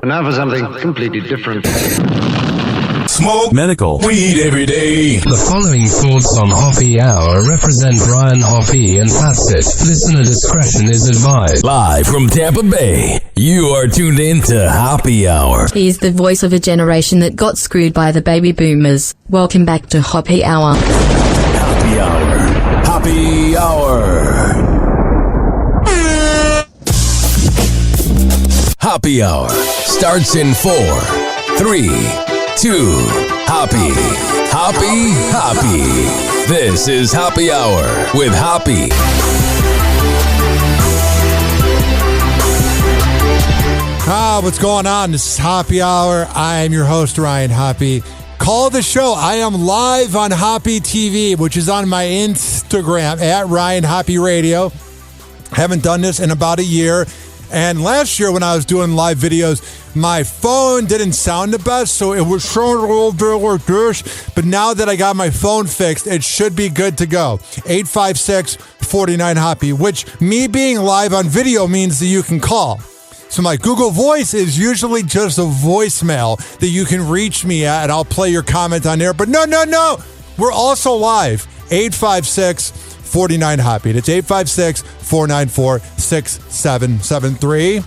Now for something completely different. Smoke medical weed every day. The following thoughts on Hoppe Hour represent Brian Hoppe and that's it. Listener discretion is advised. Live from Tampa Bay, you are tuned in to Hoppe Hour. He's the voice of a generation that got screwed by the baby boomers. Welcome back to Hoppe Hour. Hoppe Hour. Hoppe Hour. Hoppe Hour starts in 4, 3, 2, Hoppe. Hoppe, Hoppe. This is Hoppe Hour with Hoppe. What's going on? This is Hoppe Hour. I am your host, Ryan Hoppe. Call the show. I am live on Hoppe TV, which is on my Instagram at Ryan Hoppe Radio. Haven't done this in about a year. And last year when I was doing live videos, my phone didn't sound the best, so it was showing a little bit like this. But now that I got my phone fixed, it should be good to go. 856-49-HOPPE, which me being live on video means that you can call. So my Google Voice is usually just a voicemail that you can reach me at, and I'll play your comment on there. But no. We're also live. 856-49-HOPPE. It's 856-494-6773.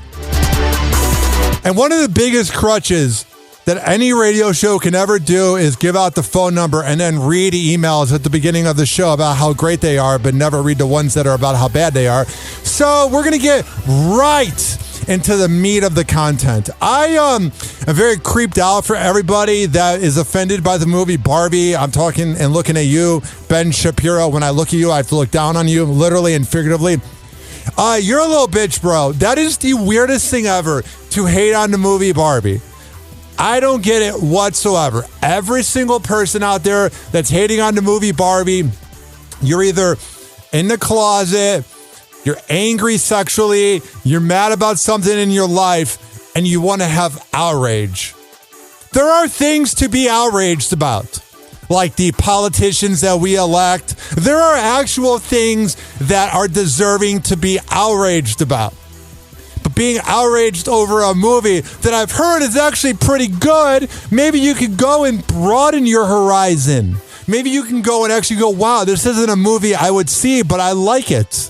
And one of the biggest crutches that any radio show can ever do is give out the phone number and then read emails at the beginning of the show about how great they are, but never read the ones that are about how bad they are. So we're going to get right into the meat of the content. I am very creeped out for everybody that is offended by the movie Barbie. I'm talking and looking at you, Ben Shapiro. When I look at you, I have to look down on you, literally and figuratively. You're a little bitch, bro. That is the weirdest thing ever, to hate on the movie Barbie. I don't get it whatsoever. Every single person out there that's hating on the movie Barbie, you're either in the closet, you're angry sexually, you're mad about something in your life, and you want to have outrage. There are things to be outraged about, like the politicians that we elect. There are actual things that are deserving to be outraged about. But being outraged over a movie that I've heard is actually pretty good, maybe you could go and broaden your horizon. Maybe you can go and actually go, wow, this isn't a movie I would see, but I like it.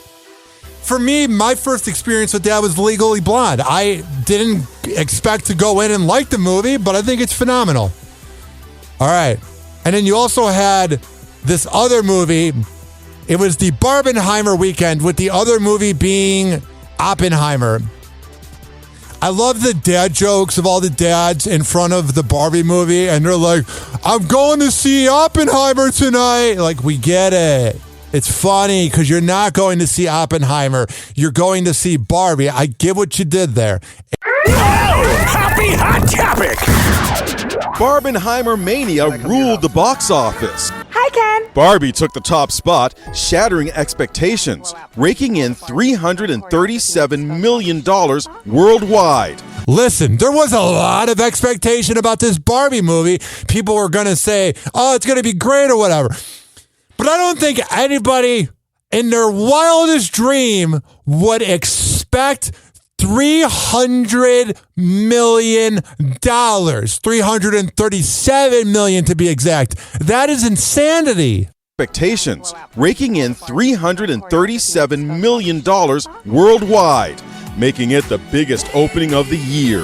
For me, my first experience with that was Legally Blonde. I didn't expect to go in and like the movie, but I think it's phenomenal. All right. And then you also had this other movie. It was the Barbenheimer weekend, with the other movie being Oppenheimer. I love the dad jokes of all the dads in front of the Barbie movie, and they're like, I'm going to see Oppenheimer tonight. Like, we get it. It's funny because you're not going to see Oppenheimer. You're going to see Barbie. I get what you did there. Happy Hot Topic! Barbenheimer Mania ruled the box office. Hi, Ken. Barbie took the top spot, shattering expectations, raking in $337 million worldwide. Listen, there was a lot of expectation about this Barbie movie. People were going to say, oh, it's going to be great or whatever. But I don't think anybody in their wildest dream would expect $300 million, $337 million to be exact. That is insanity. Expectations, raking in $337 million worldwide, making it the biggest opening of the year.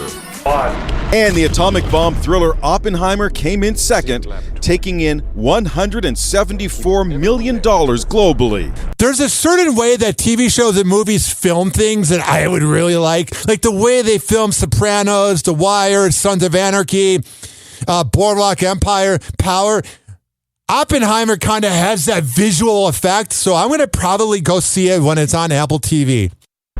And the atomic bomb thriller Oppenheimer came in second, taking in $174 million globally. There's a certain way that TV shows and movies film things that I would really like the way they film Sopranos, The Wire, Sons of Anarchy, Boardwalk Empire, Power. Oppenheimer kind of has that visual effect, so I'm going to probably go see it when it's on Apple TV.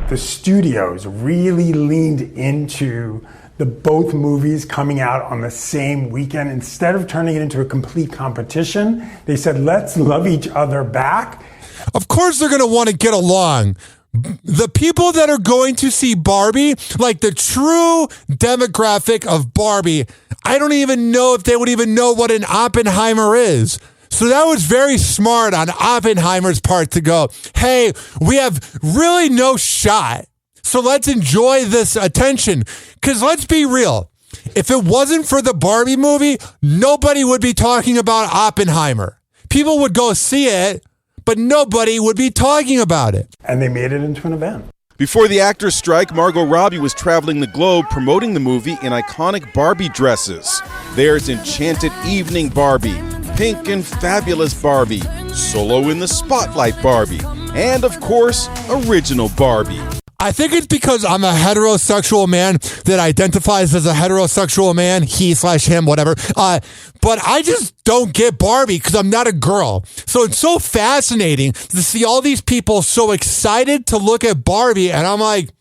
The studios really leaned into the both movies coming out on the same weekend. Instead of turning it into a complete competition, they said, let's love each other back. Of course they're going to want to get along. The people that are going to see Barbie, like the true demographic of Barbie, I don't even know if they would even know what an Oppenheimer is. So that was very smart on Oppenheimer's part to go, hey, we have really no shot So let's enjoy this attention. Because let's be real. If it wasn't for the Barbie movie, nobody would be talking about Oppenheimer. People would go see it, but nobody would be talking about it. And they made it into an event. Before the actors' strike, Margot Robbie was traveling the globe promoting the movie in iconic Barbie dresses. There's Enchanted Evening Barbie, Pink and Fabulous Barbie, Solo in the Spotlight Barbie, and of course, Original Barbie. I think it's because I'm a heterosexual man that identifies as a heterosexual man, he/him, whatever. But I just don't get Barbie because I'm not a girl. So it's so fascinating to see all these people so excited to look at Barbie, and I'm like,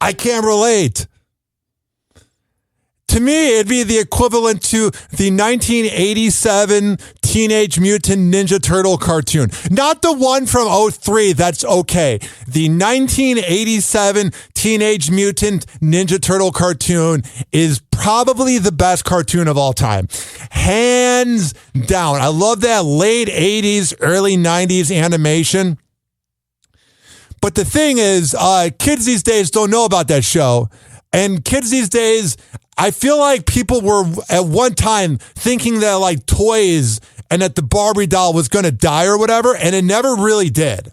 I can't relate. To me, it'd be the equivalent to the 1987 Teenage Mutant Ninja Turtle cartoon. Not the one from 03, that's okay. The 1987 Teenage Mutant Ninja Turtle cartoon is probably the best cartoon of all time. Hands down. I love that late 80s, early 90s animation. But the thing is, kids these days don't know about that show. And kids these days, I feel like people were at one time thinking that like toys and that the Barbie doll was going to die or whatever, and it never really did.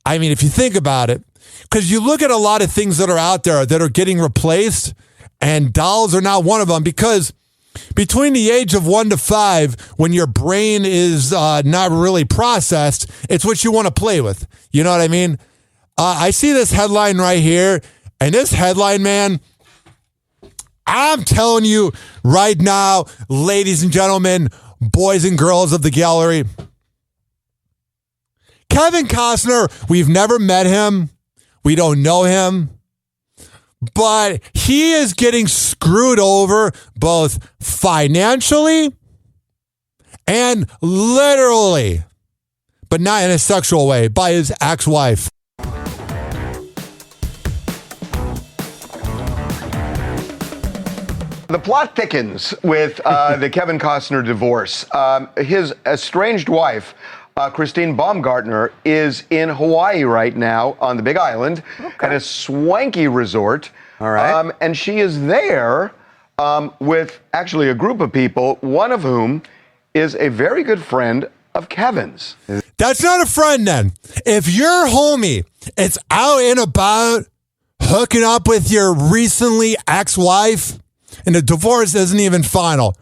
I mean, if you think about it, because you look at a lot of things that are out there that are getting replaced, and dolls are not one of them, because between the age of 1 to 5, when your brain is not really processed, it's what you want to play with. You know what I mean? I see this headline right here, and this headline, man, I'm telling you right now, ladies and gentlemen, boys and girls of the gallery, Kevin Costner, we've never met him. We don't know him. But he is getting screwed over both financially and literally, but not in a sexual way, by his ex-wife. The plot thickens with the Kevin Costner divorce. His estranged wife, Christine Baumgartner, is in Hawaii right now on the Big Island at a swanky resort. All right. And she is there with actually a group of people, one of whom is a very good friend of Kevin's. That's not a friend then. If your homie is out and about hooking up with your recently ex-wife, and the divorce isn't even final,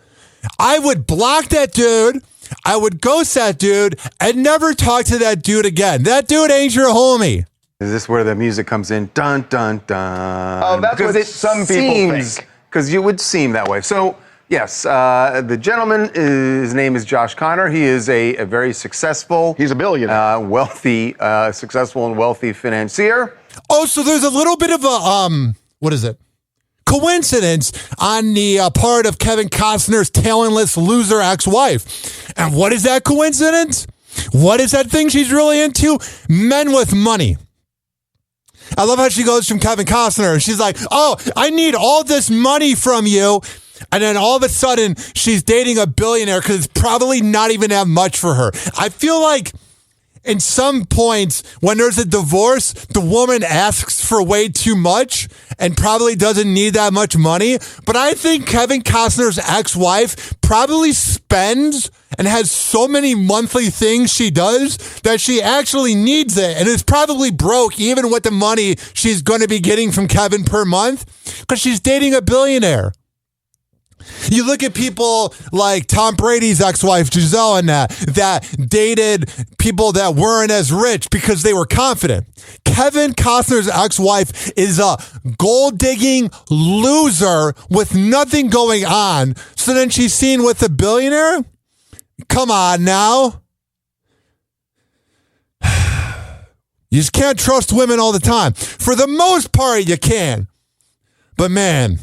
I would block that dude, I would ghost that dude, and never talk to that dude again. That dude ain't your homie. Is this where the music comes in? Dun, dun, dun. Oh, that's what some people think. Because you would seem that way. So, yes, the gentleman, his name is Josh Connor. He is a very successful... He's a billionaire. Wealthy, successful and wealthy financier. Oh, so there's a little bit of a, what is it? Coincidence on the part of Kevin Costner's talentless loser ex-wife. And what is that coincidence? What is that thing she's really into? Men with money. I love how she goes from Kevin Costner and she's like, oh, I need all this money from you. And then all of a sudden she's dating a billionaire because it's probably not even that much for her. I feel like in some points, when there's a divorce, the woman asks for way too much and probably doesn't need that much money. But I think Kevin Costner's ex-wife probably spends and has so many monthly things she does that she actually needs it. And is probably broke even with the money she's going to be getting from Kevin per month because she's dating a billionaire. You look at people like Tom Brady's ex-wife, Giselle, and that dated people that weren't as rich because they were confident. Kevin Costner's ex-wife is a gold-digging loser with nothing going on. So then she's seen with a billionaire? Come on now. You just can't trust women all the time. For the most part, you can. But man...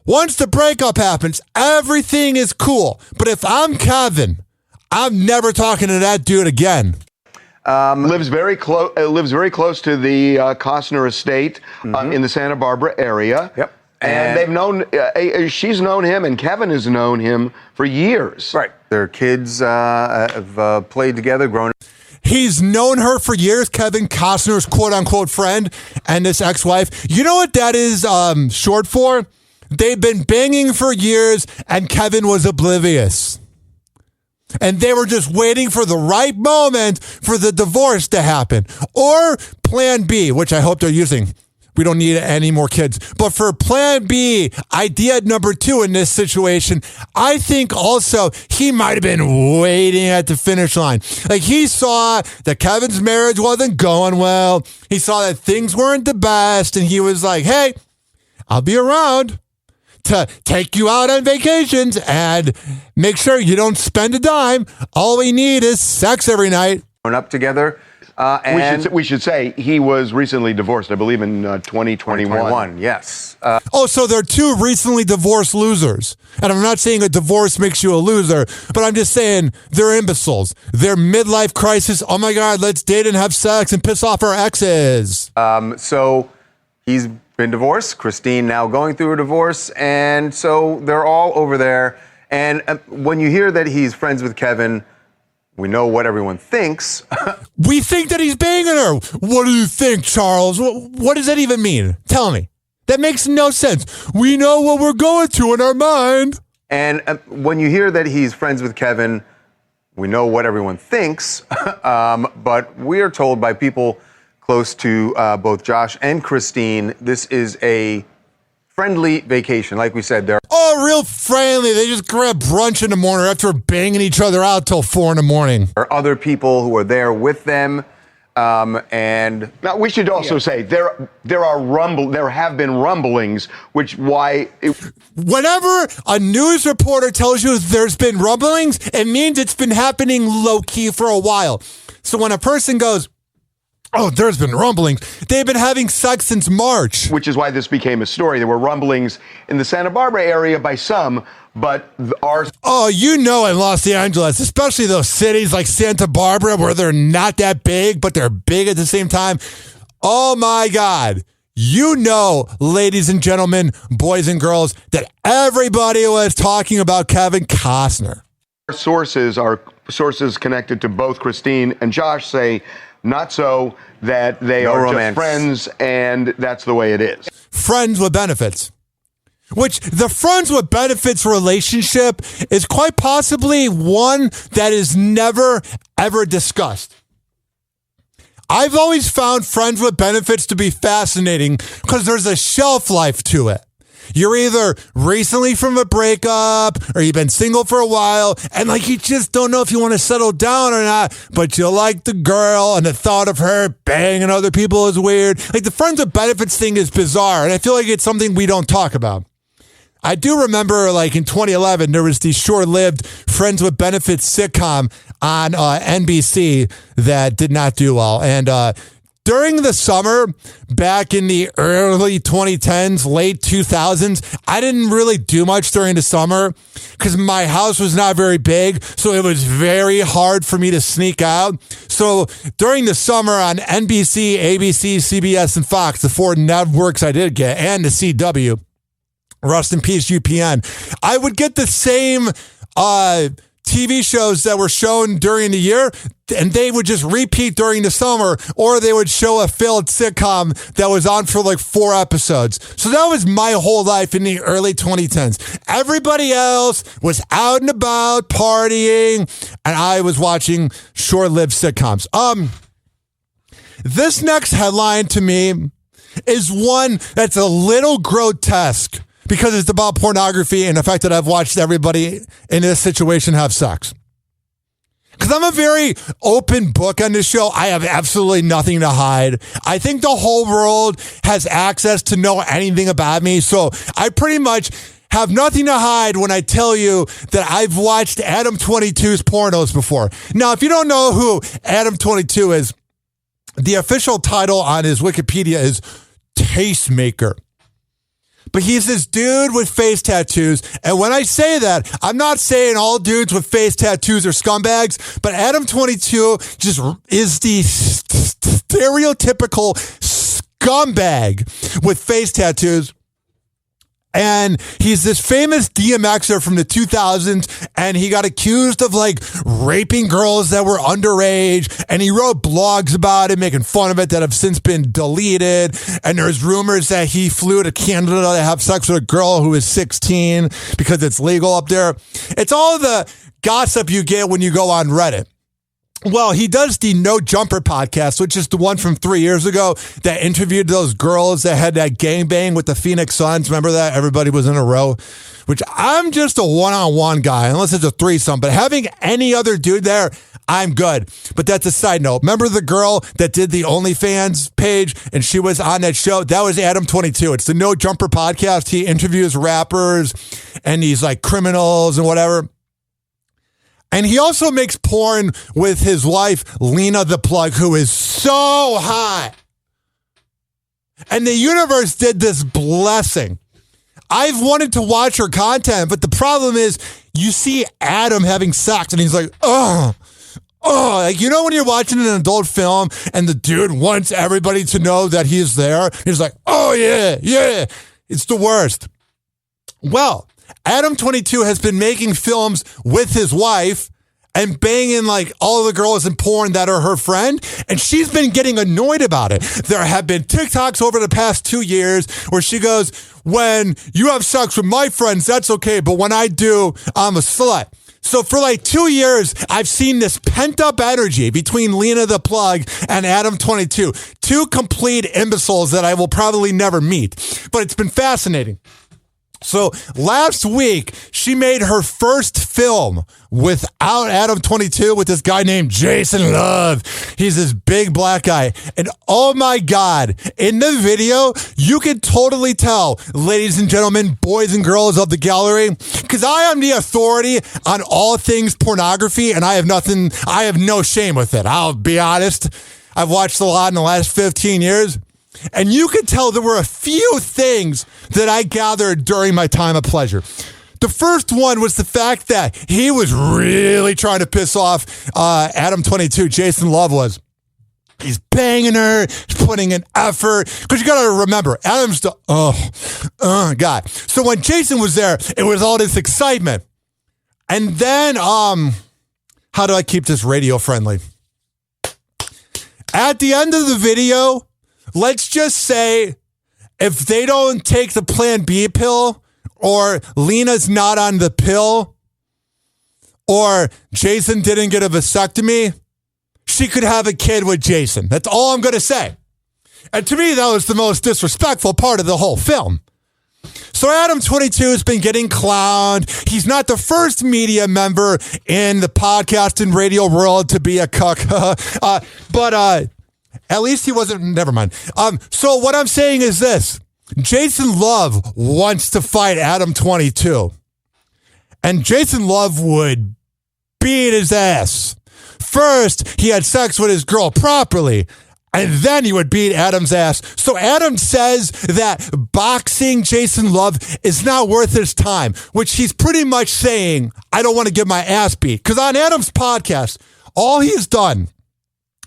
once the breakup happens, everything is cool. But if I'm Kevin, I'm never talking to that dude again. Lives very close to the Costner estate in the Santa Barbara area. Yep. And they've known, she's known him, and Kevin has known him for years. Right. Their kids have played together, grown up. He's known her for years, Kevin Costner's quote-unquote friend and this ex-wife. You know what that is short for? They've been banging for years, and Kevin was oblivious. And they were just waiting for the right moment for the divorce to happen. Or plan B, which I hope they're using. We don't need any more kids. But for plan B, idea number 2 in this situation, I think also he might have been waiting at the finish line. Like, he saw that Kevin's marriage wasn't going well. He saw that things weren't the best. And he was like, hey, I'll be around to take you out on vacations and make sure you don't spend a dime. All we need is sex every night. Up together. And we should say he was recently divorced, I believe, in 2021. Yes. So they're 2 recently divorced losers. And I'm not saying a divorce makes you a loser, but I'm just saying they're imbeciles. They're midlife crisis. Oh my God, let's date and have sex and piss off our exes. So he's been divorced. Christine now going through a divorce. And so they're all over there. And when you hear that he's friends with Kevin, we know what everyone thinks. We think that he's banging her. What do you think, Charles? What does that even mean? Tell me. That makes no sense. We know what we're going to in our mind. And when you hear that he's friends with Kevin, we know what everyone thinks. But we are told by people close to both Josh and Christine, this is a friendly vacation. Like we said, they're real friendly. They just grab brunch in the morning after banging each other out till 4 in the morning. There are other people who are there with them. And now we should also say there have been rumblings, whenever a news reporter tells you there's been rumblings, it means it's been happening low key for a while. So when a person goes, oh, there's been rumblings, they've been having sex since March. Which is why this became a story. There were rumblings in the Santa Barbara area by some, but ours... Oh, you know, in Los Angeles, especially those cities like Santa Barbara where they're not that big, but they're big at the same time. Oh my God. You know, ladies and gentlemen, boys and girls, that everybody was talking about Kevin Costner. Our sources connected to both Christine and Josh say not so, that they are romance. Just friends, and that's the way it is. Friends with benefits. Which the friends with benefits relationship is quite possibly one that is never, ever discussed. I've always found friends with benefits to be fascinating because there's a shelf life to it. You're either recently from a breakup or you've been single for a while and like you just don't know if you want to settle down or not, but you like the girl and the thought of her banging other people is weird. Like the friends with benefits thing is bizarre and I feel like it's something we don't talk about. I do remember like in 2011, there was the short-lived Friends with Benefits sitcom on NBC that did not do well. And during the summer, back in the early 2010s, late 2000s, I didn't really do much during the summer because my house was not very big. So it was very hard for me to sneak out. So during the summer on NBC, ABC, CBS, and Fox, the 4 networks I did get, and the CW, rest in peace, UPN, I would get the same TV shows that were shown during the year, and they would just repeat during the summer, or they would show a failed sitcom that was on for like 4 episodes. So that was my whole life in the early 2010s. Everybody else was out and about partying, and I was watching short-lived sitcoms. This next headline to me is one that's a little grotesque, because it's about pornography and the fact that I've watched everybody in this situation have sex. Because I'm a very open book on this show. I have absolutely nothing to hide. I think the whole world has access to know anything about me. So I pretty much have nothing to hide when I tell you that I've watched Adam 22's pornos before. Now, if you don't know who Adam 22 is, the official title on his Wikipedia is Tastemaker. But he's this dude with face tattoos. And when I say that, I'm not saying all dudes with face tattoos are scumbags, but Adam 22 just is the stereotypical scumbag with face tattoos. And he's this famous DMXer from the 2000s, and he got accused of like raping girls that were underage, and he wrote blogs about it, making fun of it, that have since been deleted. And there's rumors that he flew to Canada to have sex with a girl who is 16 because it's legal up there. It's all the gossip you get when you go on Reddit. Well, he does the No Jumper podcast, which is the one from 3 years ago that interviewed those girls that had that gangbang with the Phoenix Suns. Remember that? Everybody was in a row, which I'm just a one-on-one guy, unless it's a threesome. But having any other dude there, I'm good. But that's a side note. Remember the girl that did the OnlyFans page and she was on that show? That was Adam 22. It's the No Jumper podcast. He interviews rappers and these like criminals and whatever. And he also makes porn with his wife, Lena the Plug, who is so hot. And the universe did this blessing. I've wanted to watch her content, but the problem is you see Adam having sex and he's like, oh, like, you know, when you're watching an adult film and the dude wants everybody to know that he's there. He's like, oh yeah. It's the worst. Well, Adam 22 has been making films with his wife and banging like all the girls in porn that are her friend, and she's been getting annoyed about it. There have been TikToks over the past 2 years where she goes, when you have sex with my friends, that's okay, but when I do, I'm a slut. So for like 2 years, I've seen this pent-up energy between Lena the Plug and Adam 22. Two complete imbeciles that I will probably never meet, but it's been fascinating. So last week, she made her first film without Adam 22 with this guy named Jason Love. He's this big black guy. And oh my God, in the video, you can totally tell, ladies and gentlemen, boys and girls of the gallery, because I am the authority on all things pornography and I have no shame with it. I'll be honest. I've watched a lot in the last 15 years. And you could tell there were a few things that I gathered during my time of pleasure. The first one was the fact that he was really trying to piss off Adam 22. Jason Love was. He's banging her, he's putting in effort. Because you got to remember, Adam's the guy. So when Jason was there, it was all this excitement. And then, how do I keep this radio friendly? At the end of the video, let's just say if they don't take the Plan B pill, or Lena's not on the pill, or Jason didn't get a vasectomy, she could have a kid with Jason. That's all I'm going to say. And to me, that was the most disrespectful part of the whole film. So Adam 22 has been getting clowned. He's not the first media member in the podcast and radio world to be a cuck. But at least he wasn't, never mind. So what I'm saying is this. Jason Love wants to fight Adam 22. And Jason Love would beat his ass. First, he had sex with his girl properly, and then he would beat Adam's ass. So Adam says that boxing Jason Love is not worth his time, which he's pretty much saying, I don't want to get my ass beat. Because on Adam's podcast, all he's done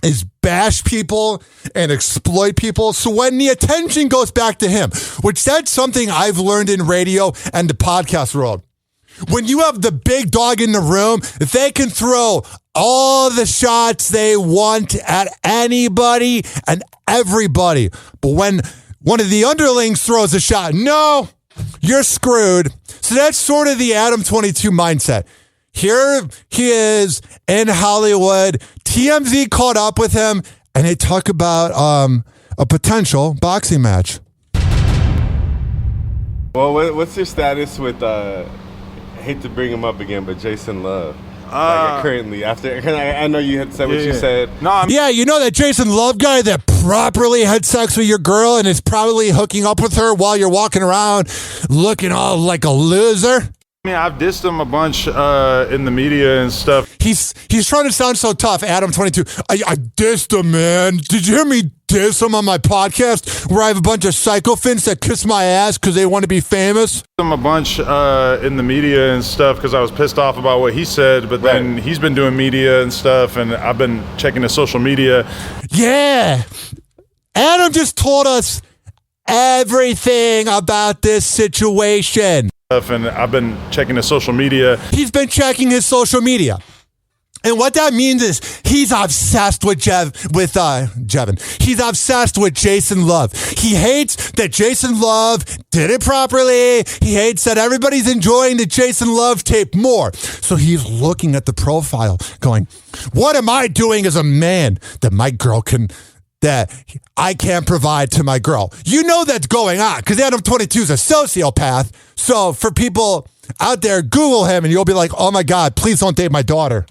is bash people and exploit people. So when the attention goes back to him, which that's something I've learned in radio and the podcast world. When you have the big dog in the room, they can throw all the shots they want at anybody and everybody. But when one of the underlings throws a shot, no, you're screwed. So that's sort of the Adam 22 mindset. Here he is in Hollywood. TMZ caught up with him, and they talk about a potential boxing match. Well, what's your status with, I hate to bring him up again, but Jason Love? Currently, after, I know you had said what you said. No, yeah, you know that Jason Love guy that properly had sex with your girl and is probably hooking up with her while you're walking around looking all like a loser? I mean, I've dissed him a bunch in the media and stuff. He's trying to sound so tough, Adam 22. I dissed him, man. Did you hear me diss him on my podcast where I have a bunch of psychophants that kiss my ass because they want to be famous? Him a bunch in the media and stuff because I was pissed off about what he said, but then he's been doing media and stuff, and I've been checking his social media. Yeah. Adam just told us everything about this situation. And I've been checking his social media. He's been checking his social media. And what that means is he's obsessed with Jevin. He's obsessed with Jason Love. He hates that Jason Love did it properly. He hates that everybody's enjoying the Jason Love tape more. So he's looking at the profile going, what am I doing as a man that I can't provide to my girl? You know that's going on because Adam 22 is a sociopath. So for people out there, Google him and you'll be like, oh my God, please don't date my daughter.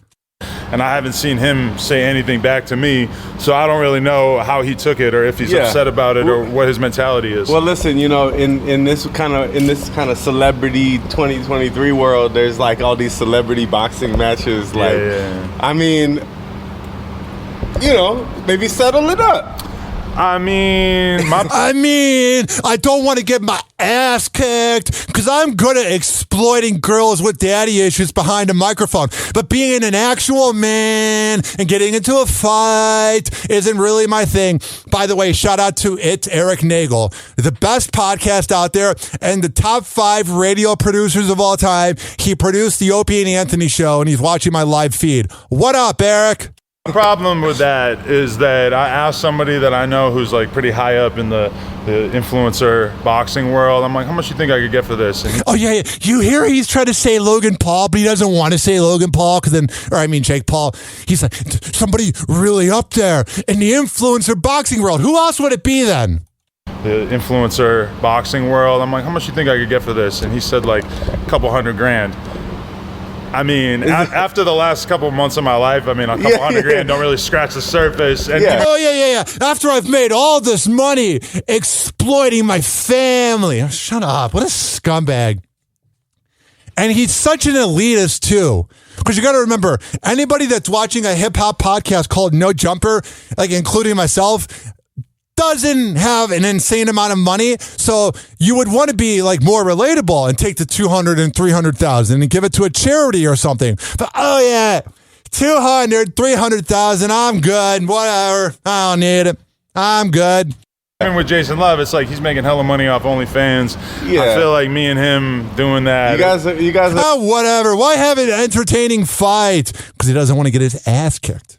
And I haven't seen him say anything back to me, so I don't really know how he took it or if he's upset about it or what his mentality is. Well, listen, in this kind of celebrity 2023 world, there's like all these celebrity boxing matches. I mean, maybe settle it up. I don't want to get my ass kicked because I'm good at exploiting girls with daddy issues behind a microphone. But being an actual man and getting into a fight isn't really my thing. By the way, shout out to Eric Nagel, the best podcast out there and the top 5 radio producers of all time. He produced the Opie and Anthony show and he's watching my live feed. What up, Eric? The problem with that is that I asked somebody that I know who's like pretty high up in the influencer boxing world. I'm like, how much do you think I could get for this? And yeah. You hear he's trying to say Logan Paul, but he doesn't want to say Logan Paul Jake Paul. He's like, somebody really up there in the influencer boxing world. Who else would it be then? The influencer boxing world. I'm like, how much do you think I could get for this? And he said like a couple $100,000. I mean, after the last couple of months of my life, a couple $100,000 don't really scratch the surface. And Oh, yeah. After I've made all this money exploiting my family. Shut up. What a scumbag. And he's such an elitist, too. Because you got to remember, anybody that's watching a hip-hop podcast called No Jumper, like including myself, doesn't have an insane amount of money, so you would want to be like more relatable and take the $200,000 and $300,000 and give it to a charity or something. But $200,000, $300,000, I'm good. Whatever, I don't need it. I'm good. And with Jason Love, it's like he's making hella money off OnlyFans. Yeah. I feel like me and him doing that. You guys are whatever. Why have an entertaining fight? Because he doesn't want to get his ass kicked.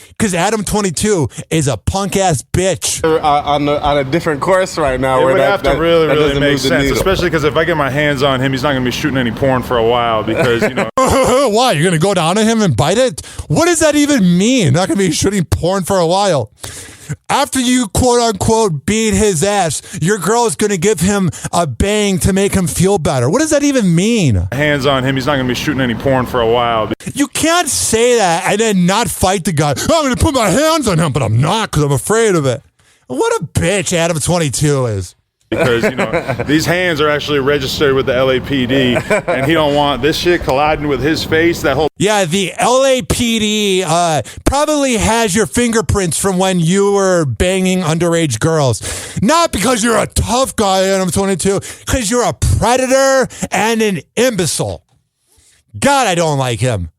Because Adam 22 is a punk ass bitch. On a different course right now. It where would have to really make sense, needle. especially because if I get my hands on him, he's not going to be shooting any porn for a while because, Why? You're going to go down on him and bite it? What does that even mean? Not going to be shooting porn for a while. After you quote unquote beat his ass, your girl is going to give him a bang to make him feel better. What does that even mean? Hands on him, he's not going to be shooting any porn for a while. You can't say that and then not fight the guy. I'm going to put my hands on him, but I'm not because I'm afraid of it. What a bitch Adam 22 is. Because, these hands are actually registered with the LAPD, and he don't want this shit colliding with his face. Yeah, the LAPD probably has your fingerprints from when you were banging underage girls. Not because you're a tough guy, Adam 22, because you're a predator and an imbecile. God, I don't like him.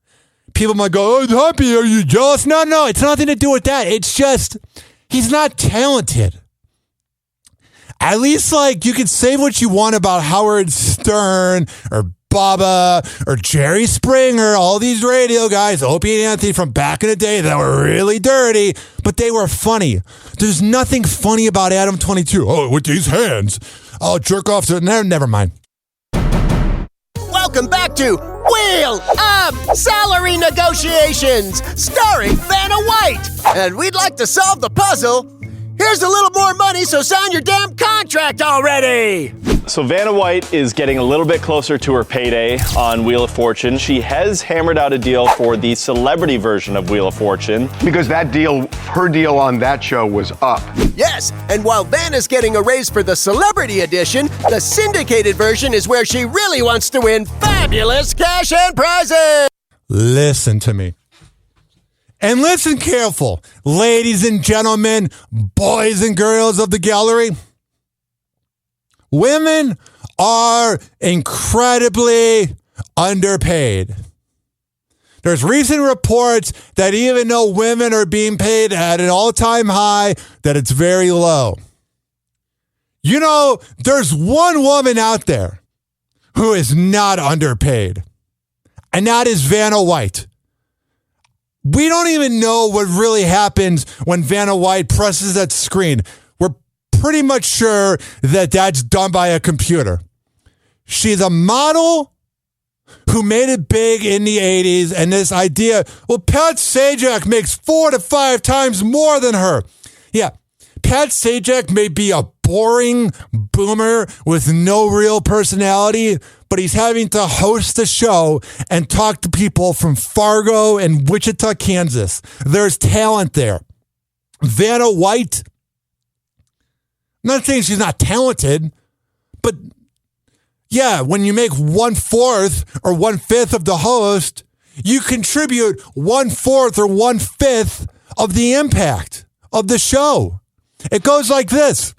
People might go, oh, Hoppe, are you jealous? No, it's nothing to do with that. It's just, he's not talented. At least, you can say what you want about Howard Stern or Bubba or Jerry Springer, all these radio guys, Opie and Anthony from back in the day that were really dirty, but they were funny. There's nothing funny about Adam 22. Oh, with these hands, I'll jerk off to it. Never mind. Welcome back to Wheel Up Salary Negotiations, starring Vanna White. And we'd like to solve the puzzle. Here's a little more money, so sign your damn contract already! So Vanna White is getting a little bit closer to her payday on Wheel of Fortune. She has hammered out a deal for the celebrity version of Wheel of Fortune. Because her deal on that show was up. Yes, and while Vanna's getting a raise for the celebrity edition, the syndicated version is where she really wants to win fabulous cash and prizes! Listen to me. And listen careful, ladies and gentlemen, boys and girls of the gallery. Women are incredibly underpaid. There's recent reports that even though women are being paid at an all-time high, that it's very low. You know, there's one woman out there who is not underpaid, and that is Vanna White. We don't even know what really happens when Vanna White presses that screen. We're pretty much sure that that's done by a computer. She's a model who made it big in the 80s, and this idea, well, Pat Sajak makes 4 to 5 times more than her. Yeah, Pat Sajak may be a boring boomer with no real personality, but he's having to host a show and talk to people from Fargo and Wichita, Kansas. There's talent there. Vanna White, I'm not saying she's not talented, but yeah, when you make 1/4 or 1/5 of the host, you contribute 1/4 or 1/5 of the impact of the show. It goes like this.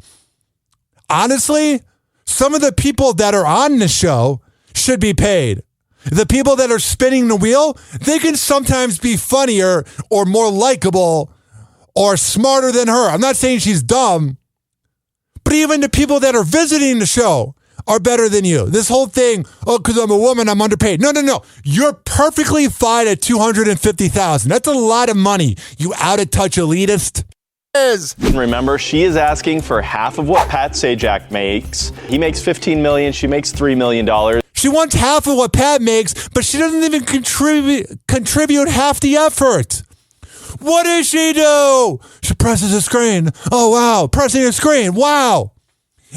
Honestly, some of the people that are on the show should be paid. The people that are spinning the wheel, they can sometimes be funnier or more likable or smarter than her. I'm not saying she's dumb, but even the people that are visiting the show are better than you. This whole thing, oh, because I'm a woman, I'm underpaid. No. You're perfectly fine at $250,000. That's a lot of money, you out-of-touch elitist. Remember, she is asking for half of what Pat Sajak makes. He makes $15 million. She makes $3 million. She wants half of what Pat makes, but she doesn't even contribute half the effort. What does she do? She presses a screen. Oh, wow. Pressing a screen. Wow.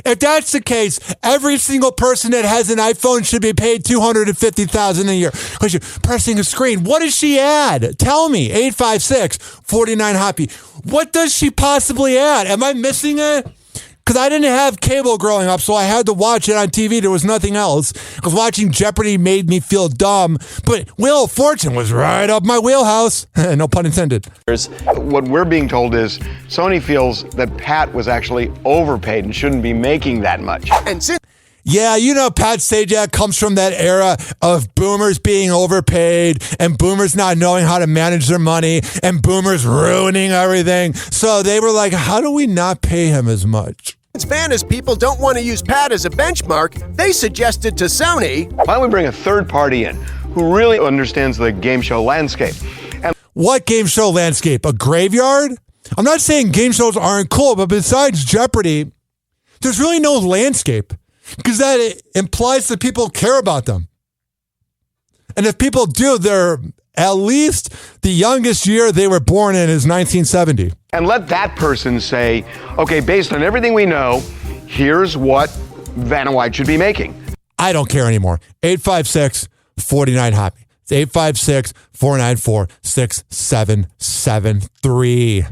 If that's the case, every single person that has an iPhone should be paid $250,000 a year because you're pressing a screen. What does she add? Tell me. 856-49-HOPPY. What does she possibly add? Am I missing it? Because I didn't have cable growing up, so I had to watch it on TV. There was nothing else. Because watching Jeopardy made me feel dumb. But Wheel of Fortune was right up my wheelhouse. No pun intended. What we're being told is Sony feels that Pat was actually overpaid and shouldn't be making that much. Yeah, you know, Pat Sajak comes from that era of boomers being overpaid and boomers not knowing how to manage their money and boomers ruining everything. So they were like, how do we not pay him as much? Since Vanna's people don't want to use Pat as a benchmark, they suggested to Sony, why don't we bring a third party in who really understands the game show landscape? And what game show landscape? A graveyard? I'm not saying game shows aren't cool, but besides Jeopardy, there's really no landscape. Because that implies that people care about them. And if people do, they're at least the youngest year they were born in is 1970. And let that person say, okay, based on everything we know, here's what Vanna White should be making. I don't care anymore. 856-49-HOPPY. It's 856-494-6773.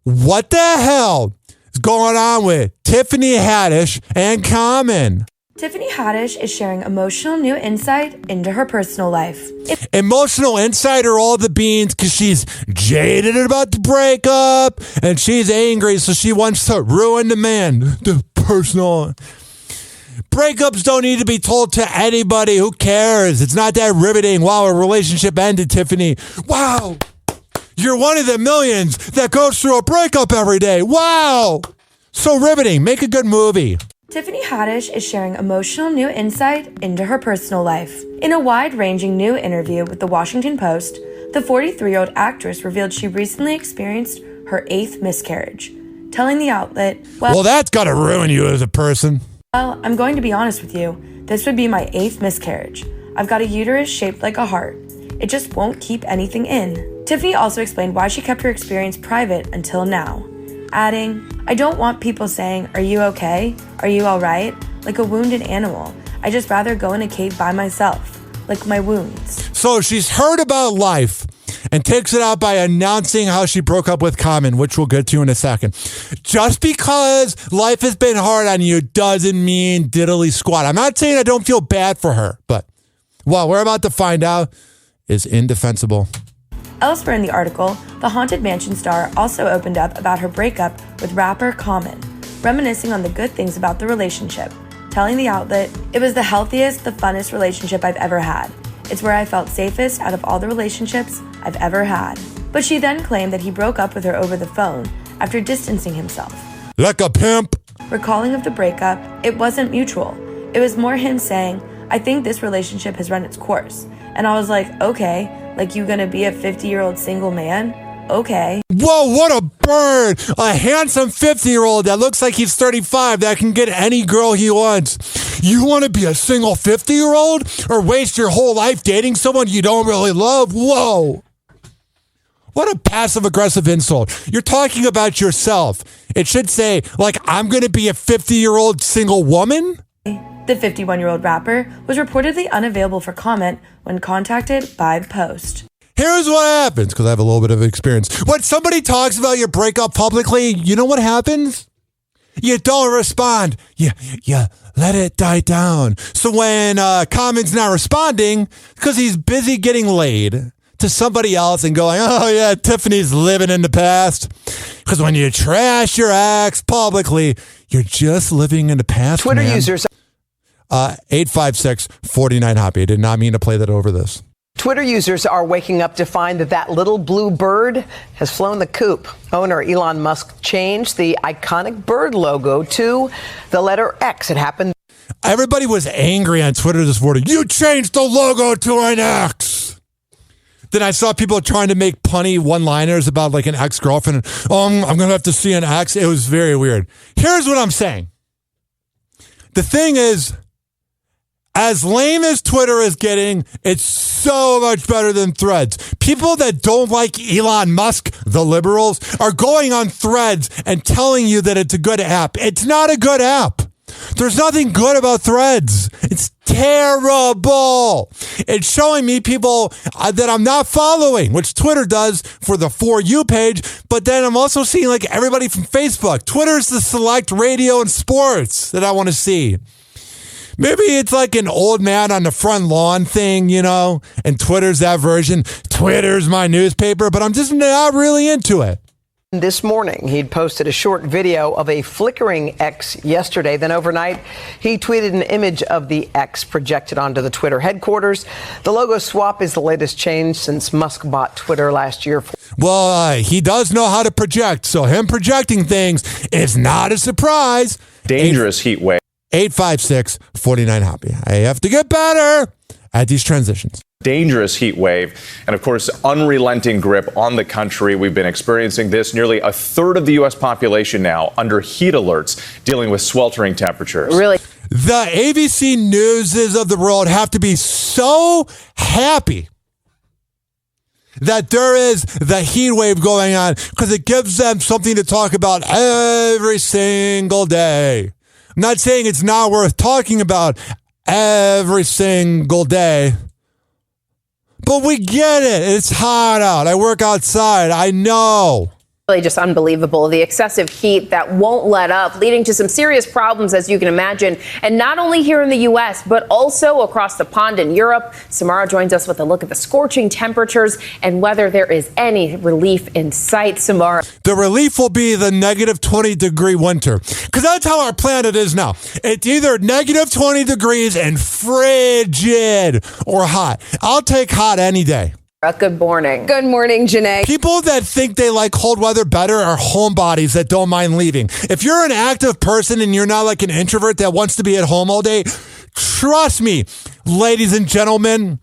What the hell is going on with Tiffany Haddish and Common? Tiffany Haddish is sharing emotional new insight into her personal life. Emotional insight are all the beans because she's jaded about the breakup and she's angry, so she wants to ruin the man. The personal breakups don't need to be told to anybody. Who cares? It's not that riveting. Wow, a relationship ended, Tiffany. Wow. You're one of the millions that goes through a breakup every day. Wow. So riveting. Make a good movie. Tiffany Haddish is sharing emotional new insight into her personal life. In a wide-ranging new interview with the Washington Post, the 43-year-old actress revealed she recently experienced her 8th miscarriage, telling the outlet, well, that's gotta ruin you as a person. Well, I'm going to be honest with you. This would be my 8th miscarriage. I've got a uterus shaped like a heart. It just won't keep anything in. Tiffany also explained why she kept her experience private until now, adding, I don't want people saying, are you okay? Are you all right? Like a wounded animal. I just rather go in a cave by myself, like my wounds. So she's heard about life and takes it out by announcing how she broke up with Common, which we'll get to in a second. Just because life has been hard on you doesn't mean diddly squat. I'm not saying I don't feel bad for her, but what we're about to find out is indefensible. Elsewhere in the article, the Haunted Mansion star also opened up about her breakup with rapper Common, reminiscing on the good things about the relationship, telling the outlet, it was the healthiest, the funnest relationship I've ever had. It's where I felt safest out of all the relationships I've ever had. But she then claimed that he broke up with her over the phone after distancing himself. Like a pimp. Recalling of the breakup, it wasn't mutual. It was more him saying, I think this relationship has run its course. And I was like, okay, like you gonna be a 50-year-old single man? Okay. Whoa, what a bird! A handsome 50-year-old that looks like he's 35 that can get any girl he wants. You want to be a single 50-year-old or waste your whole life dating someone you don't really love? Whoa. What a passive-aggressive insult. You're talking about yourself. It should say, like, I'm going to be a 50-year-old single woman? The 51-year-old rapper was reportedly unavailable for comment when contacted by the Post. Here's what happens, because I have a little bit of experience. When somebody talks about your breakup publicly, you know what happens? You don't respond. You let it die down. So when Common's not responding, because he's busy getting laid to somebody else and going, oh yeah, Tiffany's living in the past. Because when you trash your ex publicly, you're just living in the past, Twitter man. users... 856-49-HOPPY. I did not mean to play that over this. Twitter users are waking up to find that little blue bird has flown the coop. Owner Elon Musk changed the iconic bird logo to the letter X. It happened. Everybody was angry on Twitter this morning. You changed the logo to an X. Then I saw people trying to make punny one-liners about like an ex-girlfriend. I'm going to have to see an X. It was very weird. Here's what I'm saying. The thing is, as lame as Twitter is getting, it's so much better than Threads. People that don't like Elon Musk, the liberals, are going on Threads and telling you that it's a good app. It's not a good app. There's nothing good about Threads. It's terrible. It's showing me people that I'm not following, which Twitter does for the For You page. But then I'm also seeing like everybody from Facebook. Twitter's the select radio and sports that I want to see. Maybe it's like an old man on the front lawn thing, you know, and Twitter's that version. Twitter's my newspaper, but I'm just not really into it. This morning, he'd posted a short video of a flickering X yesterday. Then overnight, he tweeted an image of the X projected onto the Twitter headquarters. The logo swap is the latest change since Musk bought Twitter last year. Well, he does know how to project, so him projecting things is not a surprise. Dangerous heat wave. 856-49-HOPPY. I have to get better at these transitions. Dangerous heat wave and, of course, unrelenting grip on the country. We've been experiencing this. Nearly a third of the U.S. population now under heat alerts, dealing with sweltering temperatures. Really? The ABC Newses of the world have to be so happy that there is the heat wave going on because it gives them something to talk about every single day. I'm not saying it's not worth talking about every single day, but we get it. It's hot out. I work outside. I know. Really just unbelievable. The excessive heat that won't let up, leading to some serious problems, as you can imagine. And not only here in the U.S., but also across the pond in Europe. Samara joins us with a look at the scorching temperatures and whether there is any relief in sight. Samara. The relief will be the negative 20-degree winter, because that's how our planet is now. It's either negative 20 degrees and frigid or hot. I'll take hot any day. Good morning. Good morning, Janae. People that think they like cold weather better are homebodies that don't mind leaving. If you're an active person and you're not like an introvert that wants to be at home all day, trust me, ladies and gentlemen,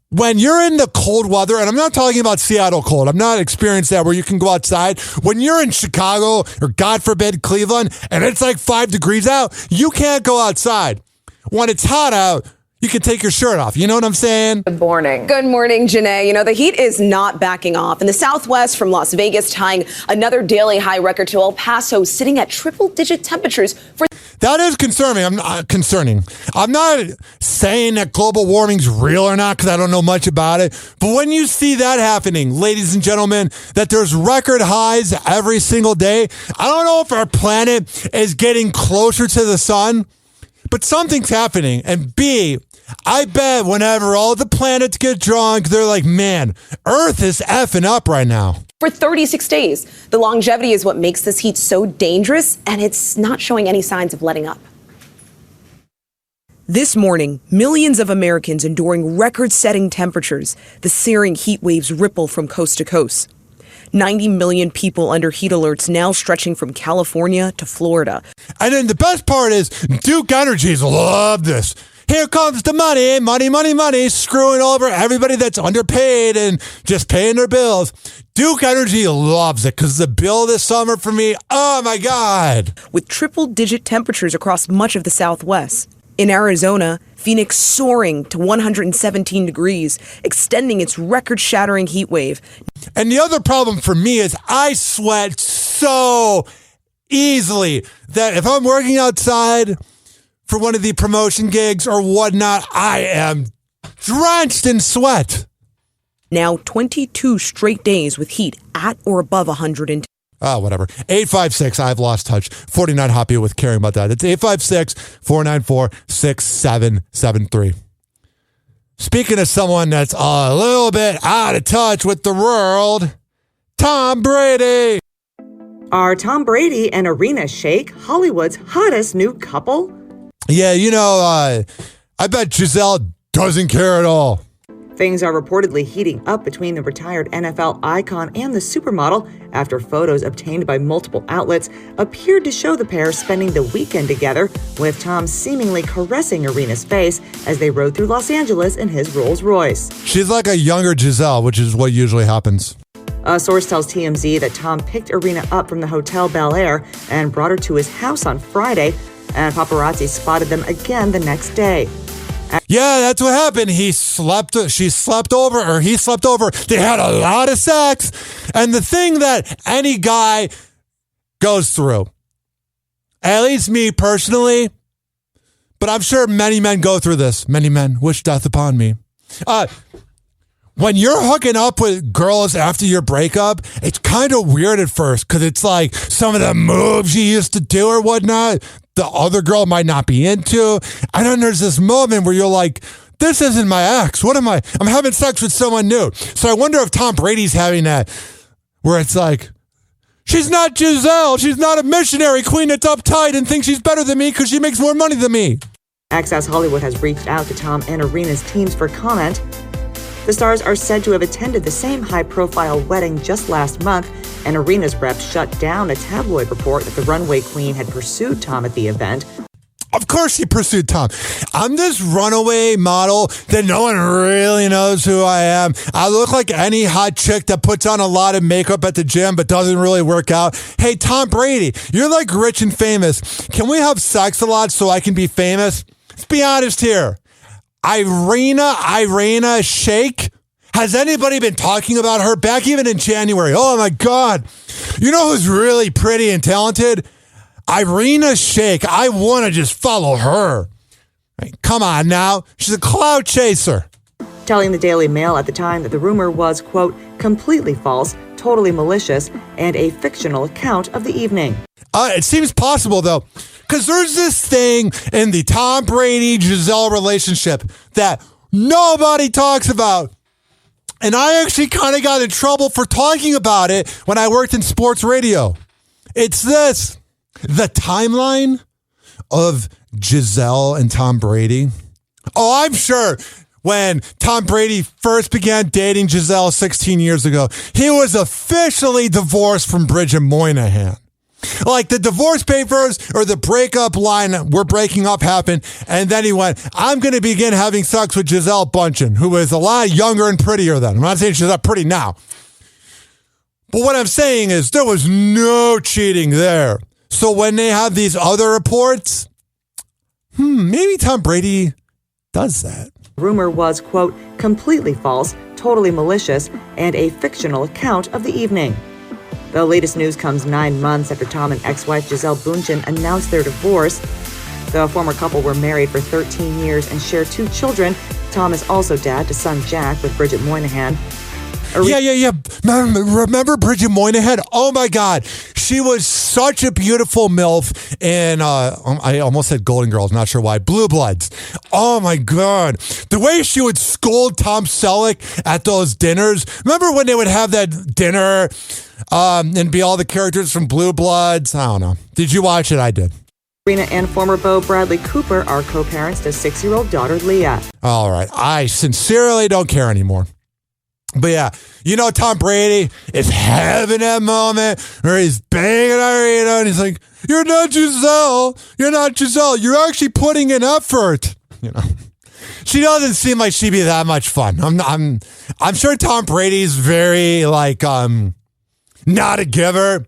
when you're in the cold weather, and I'm not talking about Seattle cold, I'm not experienced that where you can go outside. When you're in Chicago or God forbid Cleveland and it's like 5 degrees out, you can't go outside. When it's hot out, you can take your shirt off. You know what I'm saying? Good morning. Good morning, Janae. You know, the heat is not backing off. In the Southwest, from Las Vegas, tying another daily high record to El Paso, sitting at triple-digit temperatures for... That is concerning. I'm not saying that global warming's real or not because I don't know much about it. But when you see that happening, ladies and gentlemen, that there's record highs every single day, I don't know if our planet is getting closer to the sun, but something's happening. And B, I bet whenever all the planets get drunk, they're like, man, Earth is effing up right now. For 36 days. The longevity is what makes this heat so dangerous, and it's not showing any signs of letting up. This morning, millions of Americans enduring record-setting temperatures. The searing heat waves ripple from coast to coast. 90 million people under heat alerts now stretching from California to Florida. And then the best part is Duke Energy's love this. Here comes the money, money, money, money, screwing over everybody that's underpaid and just paying their bills. Duke Energy loves it because the bill this summer for me, oh my God. With triple-digit temperatures across much of the Southwest. In Arizona, Phoenix soaring to 117 degrees, extending its record-shattering heat wave. And the other problem for me is I sweat so easily that if I'm working outside for one of the promotion gigs or whatnot, I am drenched in sweat. Now 22 straight days with heat at or above 110. Oh, whatever. 856, I've lost touch. 49 Hoppe with caring about that. It's 856-494-6773. Speaking of someone that's a little bit out of touch with the world, Tom Brady. Are Tom Brady and Arena Shayk Hollywood's hottest new couple? Yeah, I bet Giselle doesn't care at all. Things are reportedly heating up between the retired NFL icon and the supermodel after photos obtained by multiple outlets appeared to show the pair spending the weekend together, with Tom seemingly caressing Arena's face as they rode through Los Angeles in his Rolls-Royce. She's like a younger Giselle, which is what usually happens. A source tells TMZ that Tom picked Arena up from the Hotel Bel Air and brought her to his house on Friday, and paparazzi spotted them again the next day. Yeah, that's what happened. He slept over. They had a lot of sex. And the thing that any guy goes through, at least me personally, but I'm sure many men go through this. Many men wish death upon me. When you're hooking up with girls after your breakup, it's kind of weird at first because it's like some of the moves you used to do or whatnot, the other girl might not be into. And then there's this moment where you're like, this isn't my ex. What am I? I'm having sex with someone new. So I wonder if Tom Brady's having that where it's like, she's not Giselle. She's not a missionary queen that's uptight and thinks she's better than me because she makes more money than me. Access Hollywood has reached out to Tom and Arena's teams for comment. The stars are said to have attended the same high-profile wedding just last month, and Arena's rep shut down a tabloid report that the runway queen had pursued Tom at the event. Of course he pursued Tom. I'm this runaway model that no one really knows who I am. I look like any hot chick that puts on a lot of makeup at the gym but doesn't really work out. Hey, Tom Brady, you're like rich and famous. Can we have sex a lot so I can be famous? Let's be honest here. Irina Shayk? Has anybody been talking about her back even in January? Oh my God. You know who's really pretty and talented? Irina Shayk. I want to just follow her. Come on now. She's a clout chaser. Telling the Daily Mail at the time that the rumor was, quote, completely false, totally malicious, and a fictional account of the evening. It seems possible, though, because there's this thing in the Tom Brady-Giselle relationship that nobody talks about. And I actually kind of got in trouble for talking about it when I worked in sports radio. It's this. The timeline of Giselle and Tom Brady. Oh, I'm sure when Tom Brady first began dating Giselle 16 years ago, he was officially divorced from Bridget Moynihan. Like the divorce papers or the breakup line, we're breaking up happened. And then he went, I'm going to begin having sex with Giselle Bundchen, who is a lot younger and prettier than. I'm not saying she's not pretty now. But what I'm saying is there was no cheating there. So when they have these other reports, maybe Tom Brady does that. Rumor was, quote, completely false, totally malicious, and a fictional account of the evening. The latest news comes 9 months after Tom and ex-wife Giselle Bundchen announced their divorce. The former couple were married for 13 years and share 2 children. Tom is also dad to son Jack with Bridget Moynihan. Yeah. Remember Bridget Moynihan? Oh my God. She was such a beautiful MILF in, I almost said Golden Girls, not sure why, Blue Bloods. Oh my God. The way she would scold Tom Selleck at those dinners. Remember when they would have that dinner and be all the characters from Blue Bloods? I don't know. Did you watch it? I did. Arena and former beau Bradley Cooper are co-parents to 6-year-old daughter Leah. All right. I sincerely don't care anymore. But yeah, you know, Tom Brady is having that moment where he's banging Irina and he's like, you're not Giselle. You're not Giselle. You're actually putting in effort. You know, she doesn't seem like she'd be that much fun. I'm sure Tom Brady's very like, not a giver.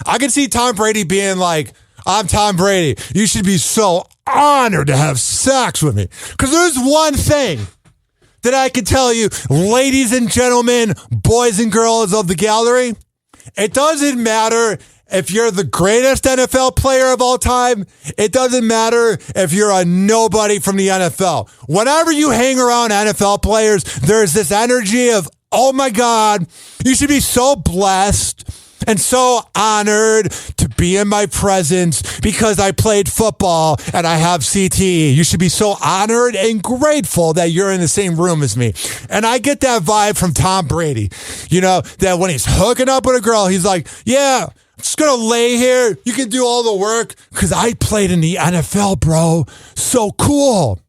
I can see Tom Brady being like, I'm Tom Brady. You should be so honored to have sex with me. Because there's one thing that I can tell you, ladies and gentlemen, boys and girls of the gallery, it doesn't matter if you're the greatest NFL player of all time. It doesn't matter if you're a nobody from the NFL. Whenever you hang around NFL players, there's this energy of, oh my God, you should be so blessed and so honored to be in my presence because I played football and I have CTE. You should be so honored and grateful that you're in the same room as me. And I get that vibe from Tom Brady. You know, that when he's hooking up with a girl, he's like, yeah, I'm just going to lay here. You can do all the work because I played in the NFL, bro. So cool.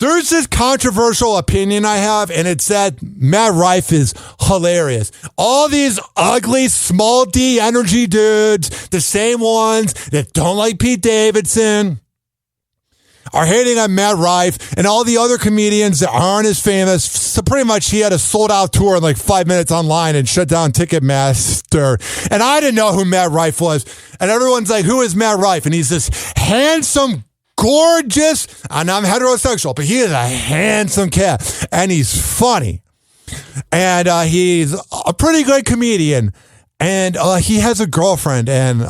There's this controversial opinion I have, and it's that Matt Rife is hilarious. All these ugly, small D energy dudes, the same ones that don't like Pete Davidson, are hating on Matt Rife, and all the other comedians that aren't as famous. So pretty much he had a sold-out tour in like 5 minutes online and shut down Ticketmaster. And I didn't know who Matt Rife was. And everyone's like, who is Matt Rife? And he's this handsome, gorgeous, and I'm heterosexual, but he is a handsome cat, and he's funny, and he's a pretty good comedian, and he has a girlfriend, and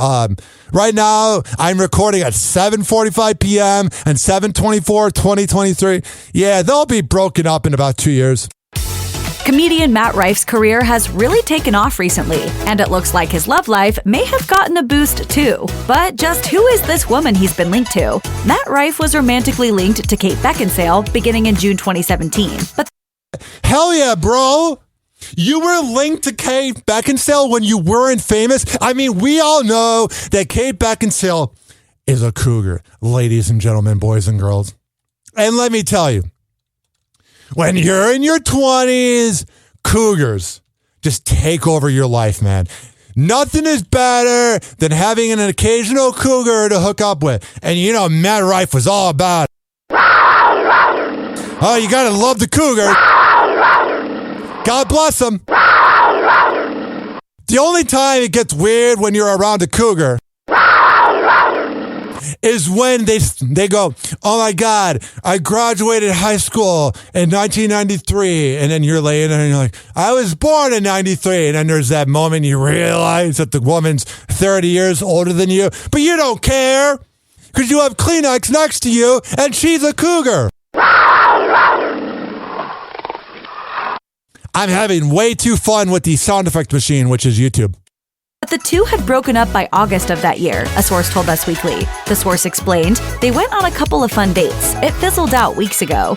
right now I'm recording at 7:45 p.m. and 7/24/2023. Yeah, they'll be broken up in about 2 years. Comedian Matt Rife's career has really taken off recently, and it looks like his love life may have gotten a boost too. But just who is this woman he's been linked to? Matt Rife was romantically linked to Kate Beckinsale beginning in June 2017. But hell yeah, bro! You were linked to Kate Beckinsale when you weren't famous? I mean, we all know that Kate Beckinsale is a cougar, ladies and gentlemen, boys and girls. And let me tell you, when you're in your 20s, cougars just take over your life, man. Nothing is better than having an occasional cougar to hook up with. And you know, Matt Rife was all about it. Oh, you gotta love the cougar. God bless him. The only time it gets weird when you're around a cougar is when they go, oh my God, I graduated high school in 1993. And then you're laying there and you're like, I was born in 93. And then there's that moment you realize that the woman's 30 years older than you, but you don't care because you have Kleenex next to you and she's a cougar. I'm having way too fun with the sound effect machine, which is YouTube. But the two had broken up by August of that year, a source told Us Weekly. The source explained they went on a couple of fun dates. It fizzled out weeks ago.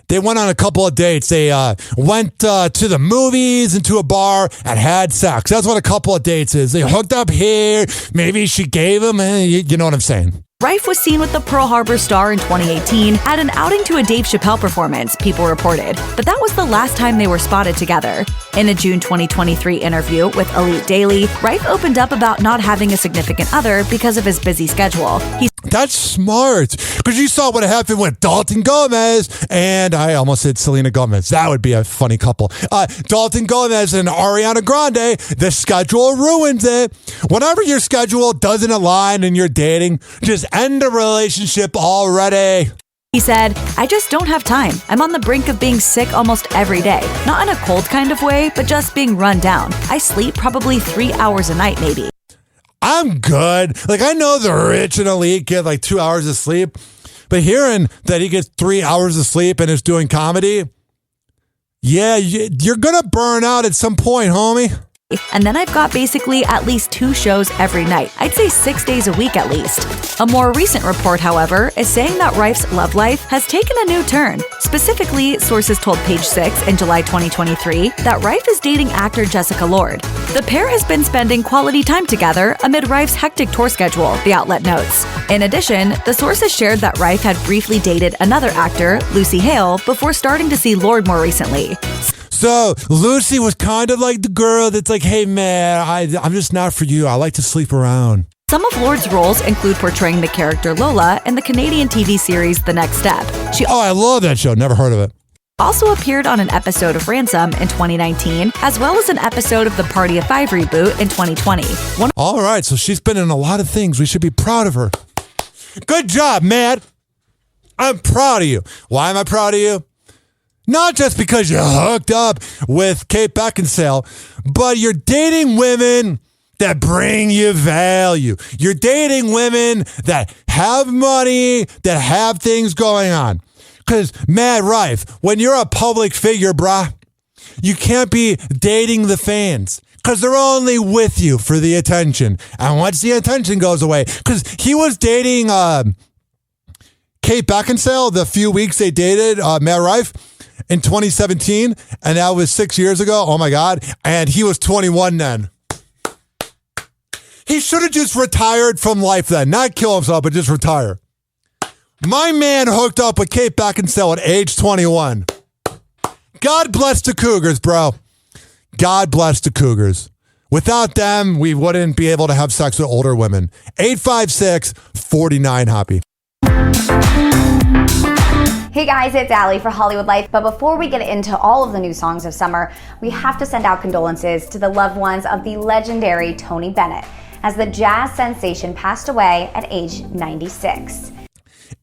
They went on a couple of dates. They went to the movies and to a bar and had sex. That's what a couple of dates is. They hooked up here. Maybe she gave him, you know what I'm saying. Rife was seen with the Pearl Harbor star in 2018 at an outing to a Dave Chappelle performance, people reported. But that was the last time they were spotted together. In a June 2023 interview with Elite Daily, Rife opened up about not having a significant other because of his busy schedule. That's smart, because you saw what happened with Dalton Gomez, and I almost said Selena Gomez. That would be a funny couple. Dalton Gomez and Ariana Grande, the schedule ruins it. Whenever your schedule doesn't align and you're dating, just end the relationship already. He said, I just don't have time. I'm on the brink of being sick almost every day. Not in a cold kind of way, but just being run down. I sleep probably 3 hours a night, maybe. I'm good. Like, I know the rich and elite get like 2 hours of sleep, but hearing that he gets 3 hours of sleep and is doing comedy, yeah, you're going to burn out at some point, homie. And then I've got basically at least 2 shows every night. I'd say 6 days a week at least. A more recent report, however, is saying that Rife's love life has taken a new turn. Specifically, sources told Page 6 in July 2023 that Rife is dating actor Jessica Lord. The pair has been spending quality time together amid Rife's hectic tour schedule, the outlet notes. In addition, the sources shared that Rife had briefly dated another actor, Lucy Hale, before starting to see Lord more recently. So Lucy was kind of like the girl that's like, hey, man, I'm just not for you. I like to sleep around. Some of Lord's roles include portraying the character Lola in the Canadian TV series The Next Step. She I love that show. Never heard of it. also appeared on an episode of Ransom in 2019, as well as an episode of the Party of Five reboot in 2020. All right, so she's been in a lot of things. We should be proud of her. Good job, Matt. I'm proud of you. Why am I proud of you? Not just because you're hooked up with Kate Beckinsale, but you're dating women that bring you value. You're dating women that have money, that have things going on. Because, Matt Rife, when you're a public figure, brah, you can't be dating the fans. Because they're only with you for the attention. And once the attention goes away, because he was dating Kate Beckinsale the few weeks they dated, Matt Rife, in 2017. And that was 6 years ago. Oh, my God. And he was 21 then. He should have just retired from life then. Not kill himself, but just retire. My man hooked up with Kate Beckinsale at age 21. God bless the Cougars, bro. God bless the Cougars. Without them, we wouldn't be able to have sex with older women. 856-49-HOPPY. Hey guys, it's Allie for Hollywood Life. But before we get into all of the new songs of summer, we have to send out condolences to the loved ones of the legendary Tony Bennett, as the jazz sensation passed away at age 96.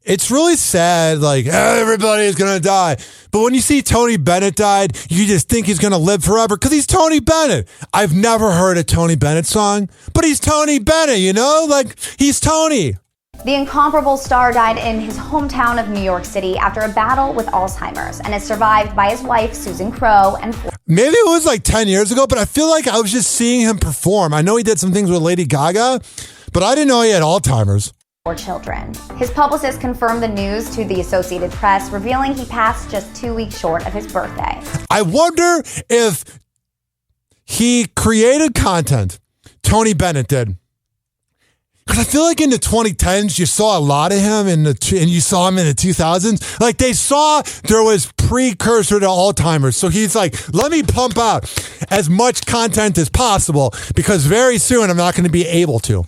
It's really sad, like, everybody's going to die. But when you see Tony Bennett died, you just think he's going to live forever because he's Tony Bennett. I've never heard a Tony Bennett song, but he's Tony Bennett, you know? Like, he's Tony. The incomparable star died in his hometown of New York City after a battle with Alzheimer's and is survived by his wife, Susan Crowe, and maybe it was like 10 years ago, but I feel like I was just seeing him perform. I know he did some things with Lady Gaga, but I didn't know he had Alzheimer's. 4 children. His publicist confirmed the news to the Associated Press, revealing he passed just 2 weeks short of his birthday. I wonder if he created content. Tony Bennett did. Because I feel like in the 2010s, you saw a lot of him, and you saw him in the 2000s. Like, they saw there was precursor to Alzheimer's. So he's like, let me pump out as much content as possible, because very soon I'm not going to be able to.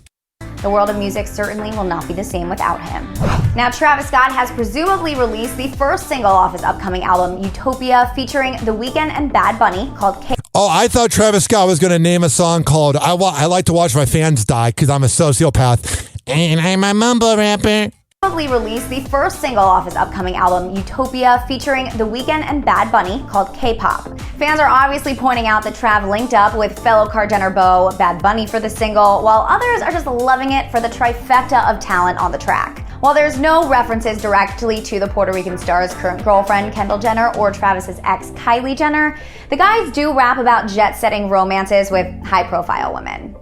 The world of music certainly will not be the same without him. Now, Travis Scott has presumably released the first single off his upcoming album, Utopia, featuring The Weeknd and Bad Bunny, called K. Oh, I thought Travis Scott was going to name a song called I Like to Watch My Fans Die because I'm a sociopath and I'm a mumble rapper. Released the first single off his upcoming album, Utopia, featuring The Weeknd and Bad Bunny, called K-Pop. Fans are obviously pointing out that Trav linked up with fellow Kardashian beau Bad Bunny for the single, while others are just loving it for the trifecta of talent on the track. While there's no references directly to the Puerto Rican star's current girlfriend, Kendall Jenner, or Travis's ex, Kylie Jenner, the guys do rap about jet-setting romances with high-profile women.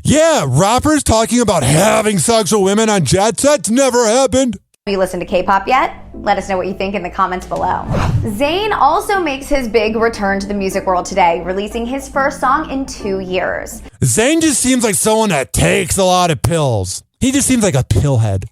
Yeah, rappers talking about having sex with women on jet sets never happened. Have you listened to K-pop yet? Let us know what you think in the comments below. Zayn also makes his big return to the music world today, releasing his first song in 2 years. Zayn just seems like someone that takes a lot of pills. He just seems like a pillhead.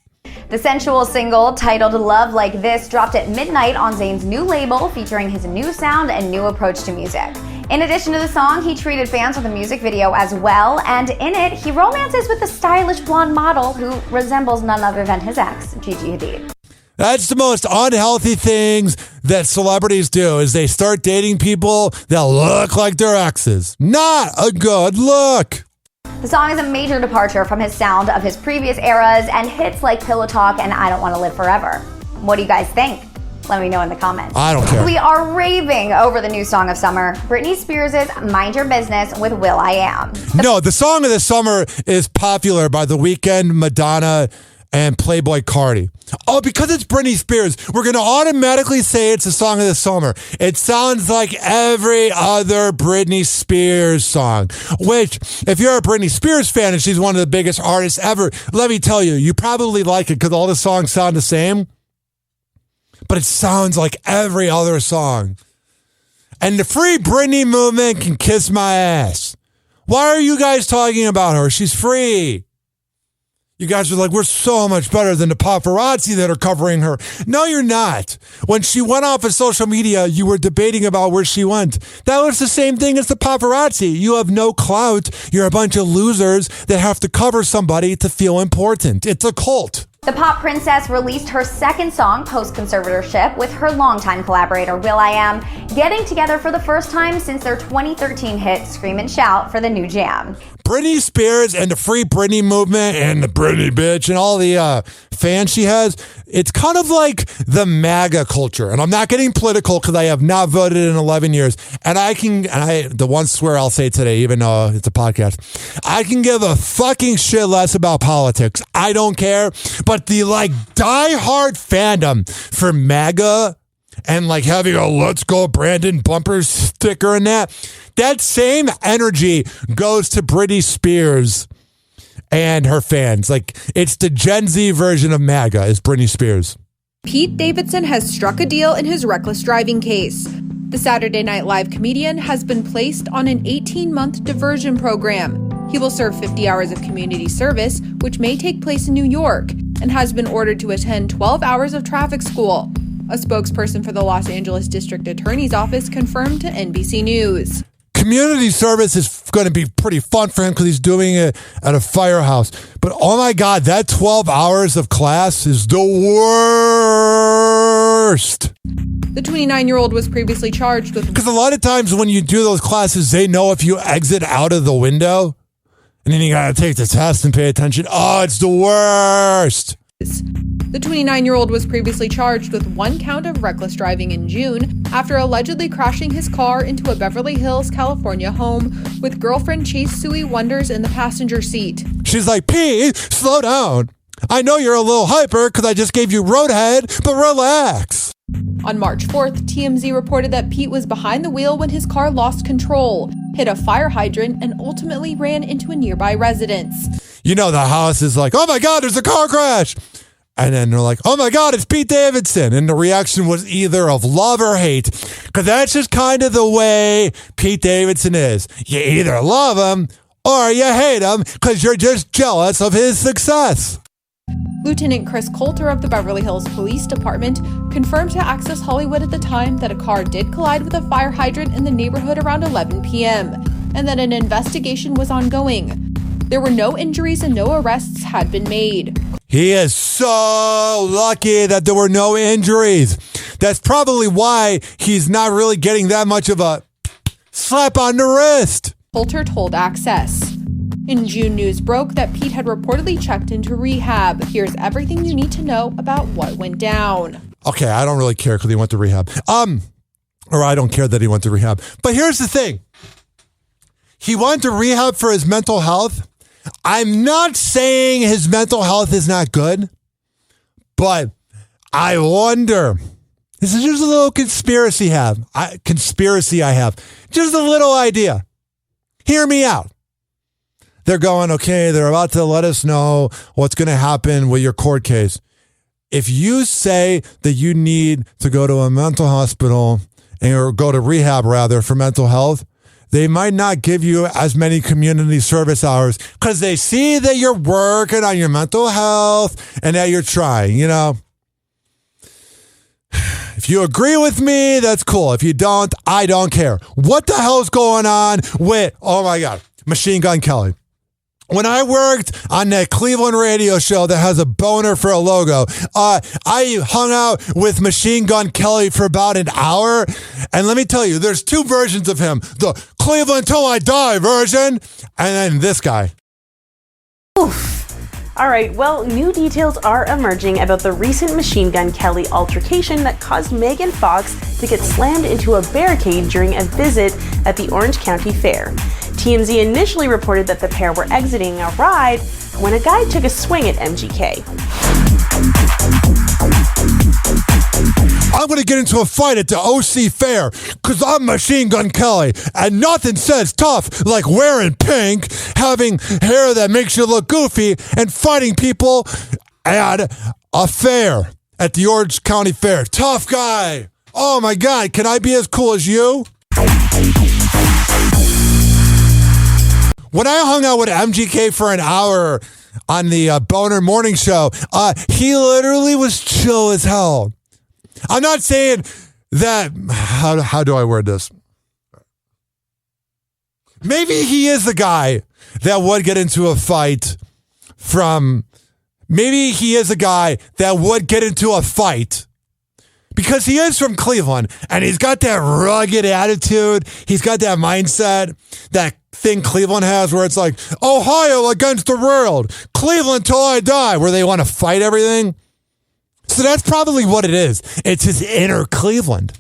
The sensual single, titled Love Like This, dropped at midnight on Zayn's new label, featuring his new sound and new approach to music. In addition to the song, he treated fans with a music video as well, and in it, he romances with a stylish blonde model who resembles none other than his ex, Gigi Hadid. That's the most unhealthy things that celebrities do, is they start dating people that look like their exes. Not a good look. The song is a major departure from his sound of his previous eras and hits like Pillow Talk and I Don't Want to Live Forever. What do you guys think? Let me know in the comments. I don't care. We are raving over the new song of summer, Britney Spears' Mind Your Business with will.i.am. No, the song of the summer is Popular by The Weeknd, Madonna, and Playboy Cardi. Oh, because it's Britney Spears, we're going to automatically say it's the song of the summer. It sounds like every other Britney Spears song, which, if you're a Britney Spears fan and she's one of the biggest artists ever, let me tell you, you probably like it because all the songs sound the same, but it sounds like every other song. And the Free Britney movement can kiss my ass. Why are you guys talking about her? She's free. You guys are like, we're so much better than the paparazzi that are covering her. No, you're not. When she went off of social media, you were debating about where she went. That was the same thing as the paparazzi. You have no clout. You're a bunch of losers that have to cover somebody to feel important. It's a cult. The pop princess released her second song post-conservatorship with her longtime collaborator will.i.am, getting together for the first time since their 2013 hit Scream and Shout for the new jam. Britney Spears and the Free Britney movement and the Britney bitch and all the fans she has, it's kind of like the MAGA culture. And I'm not getting political because I have not voted in 11 years. And the one swear I'll say today, even though it's a podcast, I can give a fucking shit less about politics. I don't care. But the diehard fandom for MAGA and having a Let's Go Brandon bumper sticker and that same energy goes to Britney Spears and her fans. It's the Gen Z version of MAGA is Britney Spears. Pete Davidson has struck a deal in his reckless driving case. The Saturday Night Live comedian has been placed on an 18-month diversion program. He will serve 50 hours of community service, which may take place in New York, and has been ordered to attend 12 hours of traffic school. A spokesperson for the Los Angeles District Attorney's Office confirmed to NBC News. Community service is going to be pretty fun for him because he's doing it at a firehouse. But oh my God, that 12 hours of class is the worst. The 29-year-old was previously charged with... Because a lot of times when you do those classes, they know if you exit out of the window, and then you got to take the test and pay attention. Oh, it's the worst. The 29-year-old was previously charged with 1 count of reckless driving in June after allegedly crashing his car into a Beverly Hills, California home with girlfriend Chase Suey Wonders in the passenger seat. She's like, P, slow down. I know you're a little hyper because I just gave you roadhead, but relax. On March 4th, TMZ reported that Pete was behind the wheel when his car lost control, hit a fire hydrant, and ultimately ran into a nearby residence. You know, the house is like, oh my God, there's a car crash. And then they're like, oh my God, it's Pete Davidson. And the reaction was either of love or hate. Because that's just kind of the way Pete Davidson is. You either love him or you hate him because you're just jealous of his success. Lieutenant Chris Coulter of the Beverly Hills Police Department confirmed to Access Hollywood at the time that a car did collide with a fire hydrant in the neighborhood around 11 p.m. and that an investigation was ongoing. There were no injuries and no arrests had been made. He is so lucky that there were no injuries. That's probably why he's not really getting that much of a slap on the wrist. Coulter told Access. In June, news broke that Pete had reportedly checked into rehab. Here's everything you need to know about what went down. Okay, I don't really care because he went to rehab. Or I don't care that he went to rehab. But here's the thing. He went to rehab for his mental health. I'm not saying his mental health is not good, but I wonder. This is just a little conspiracy I have. Just a little idea. Hear me out. They're going, okay, they're about to let us know what's going to happen with your court case. If you say that you need to go to a mental hospital or go to rehab rather for mental health, they might not give you as many community service hours because they see that you're working on your mental health and that you're trying, you know. If you agree with me, that's cool. If you don't, I don't care. What the hell's going on with, oh my God, Machine Gun Kelly? When I worked on that Cleveland radio show that has a boner for a logo, I hung out with Machine Gun Kelly for about an hour. And let me tell you, there's 2 versions of him. The Cleveland Till I Die version, and then this guy. Oof. All right, well, new details are emerging about the recent Machine Gun Kelly altercation that caused Megan Fox to get slammed into a barricade during a visit at the Orange County Fair. TMZ initially reported that the pair were exiting a ride when a guy took a swing at MGK. I'm going to get into a fight at the OC Fair because I'm Machine Gun Kelly and nothing says tough like wearing pink, having hair that makes you look goofy, and fighting people at a fair at the Orange County Fair. Tough guy. Oh my God, can I be as cool as you? When I hung out with MGK for an hour on the Boner Morning Show. He literally was chill as hell. I'm not saying that, how do I word this? Maybe he is the guy that would get into a fight because he is from Cleveland and he's got that rugged attitude. He's got that mindset, that thing Cleveland has where it's like, Ohio against the world, Cleveland till I die, where they want to fight everything. So that's probably what it is. It's his inner Cleveland.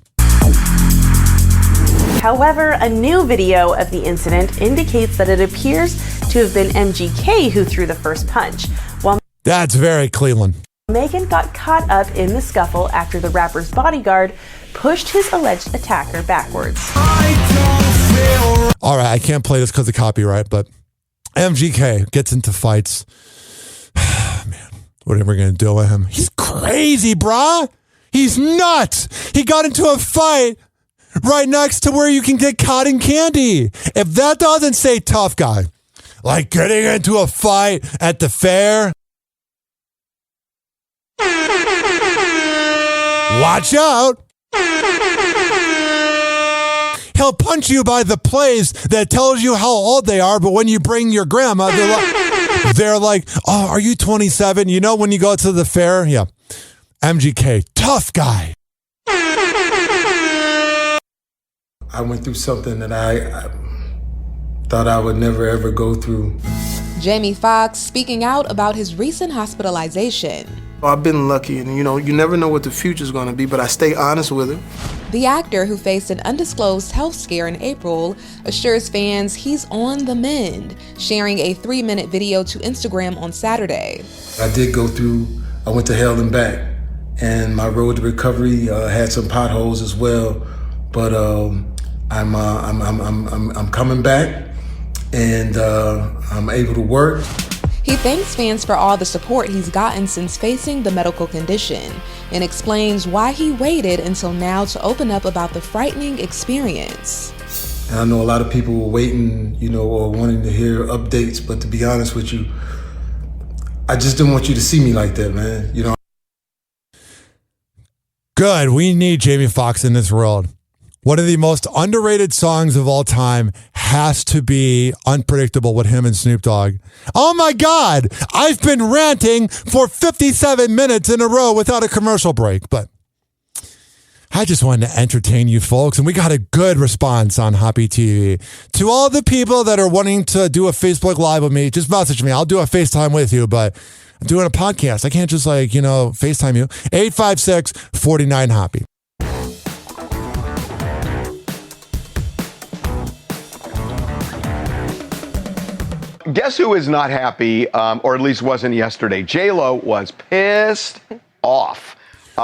However, a new video of the incident indicates that it appears to have been MGK who threw the first punch, while That's very Cleveland. Megan got caught up in the scuffle after the rapper's bodyguard pushed his alleged attacker backwards. All right, I can't play this because of copyright, but MGK gets into fights. Man, what are we going to do with him? He's crazy, brah. He's nuts. He got into a fight right next to where you can get cotton candy. If that doesn't say tough guy, like getting into a fight at the fair, watch out. He'll punch you by the place that tells you how old they are, but when you bring your grandma, they're like, oh, are you 27? You know when you go to the fair? Yeah. MGK, tough guy. I went through something that I thought I would never ever go through. Jamie Foxx speaking out about his recent hospitalization. I've been lucky, and you never know what the future's going to be, but I stay honest with it. The actor, who faced an undisclosed health scare in April, assures fans he's on the mend, sharing a 3-minute video to Instagram on Saturday. I went to hell and back, and my road to recovery had some potholes as well, but I'm coming back, and I'm able to work. He thanks fans for all the support he's gotten since facing the medical condition and explains why he waited until now to open up about the frightening experience. And I know a lot of people were waiting, or wanting to hear updates, but to be honest with you, I just didn't want you to see me like that, man. Good. We need Jamie Foxx in this world. One of the most underrated songs of all time has to be Unpredictable with him and Snoop Dogg. Oh my God, I've been ranting for 57 minutes in a row without a commercial break, but I just wanted to entertain you folks, and we got a good response on Hoppe TV. To all the people that are wanting to do a Facebook Live with me, just message me. I'll do a FaceTime with you, but I'm doing a podcast. I can't just FaceTime you. 856-49-HOPPE. Guess who is not happy, or at least wasn't yesterday? J-Lo was pissed off.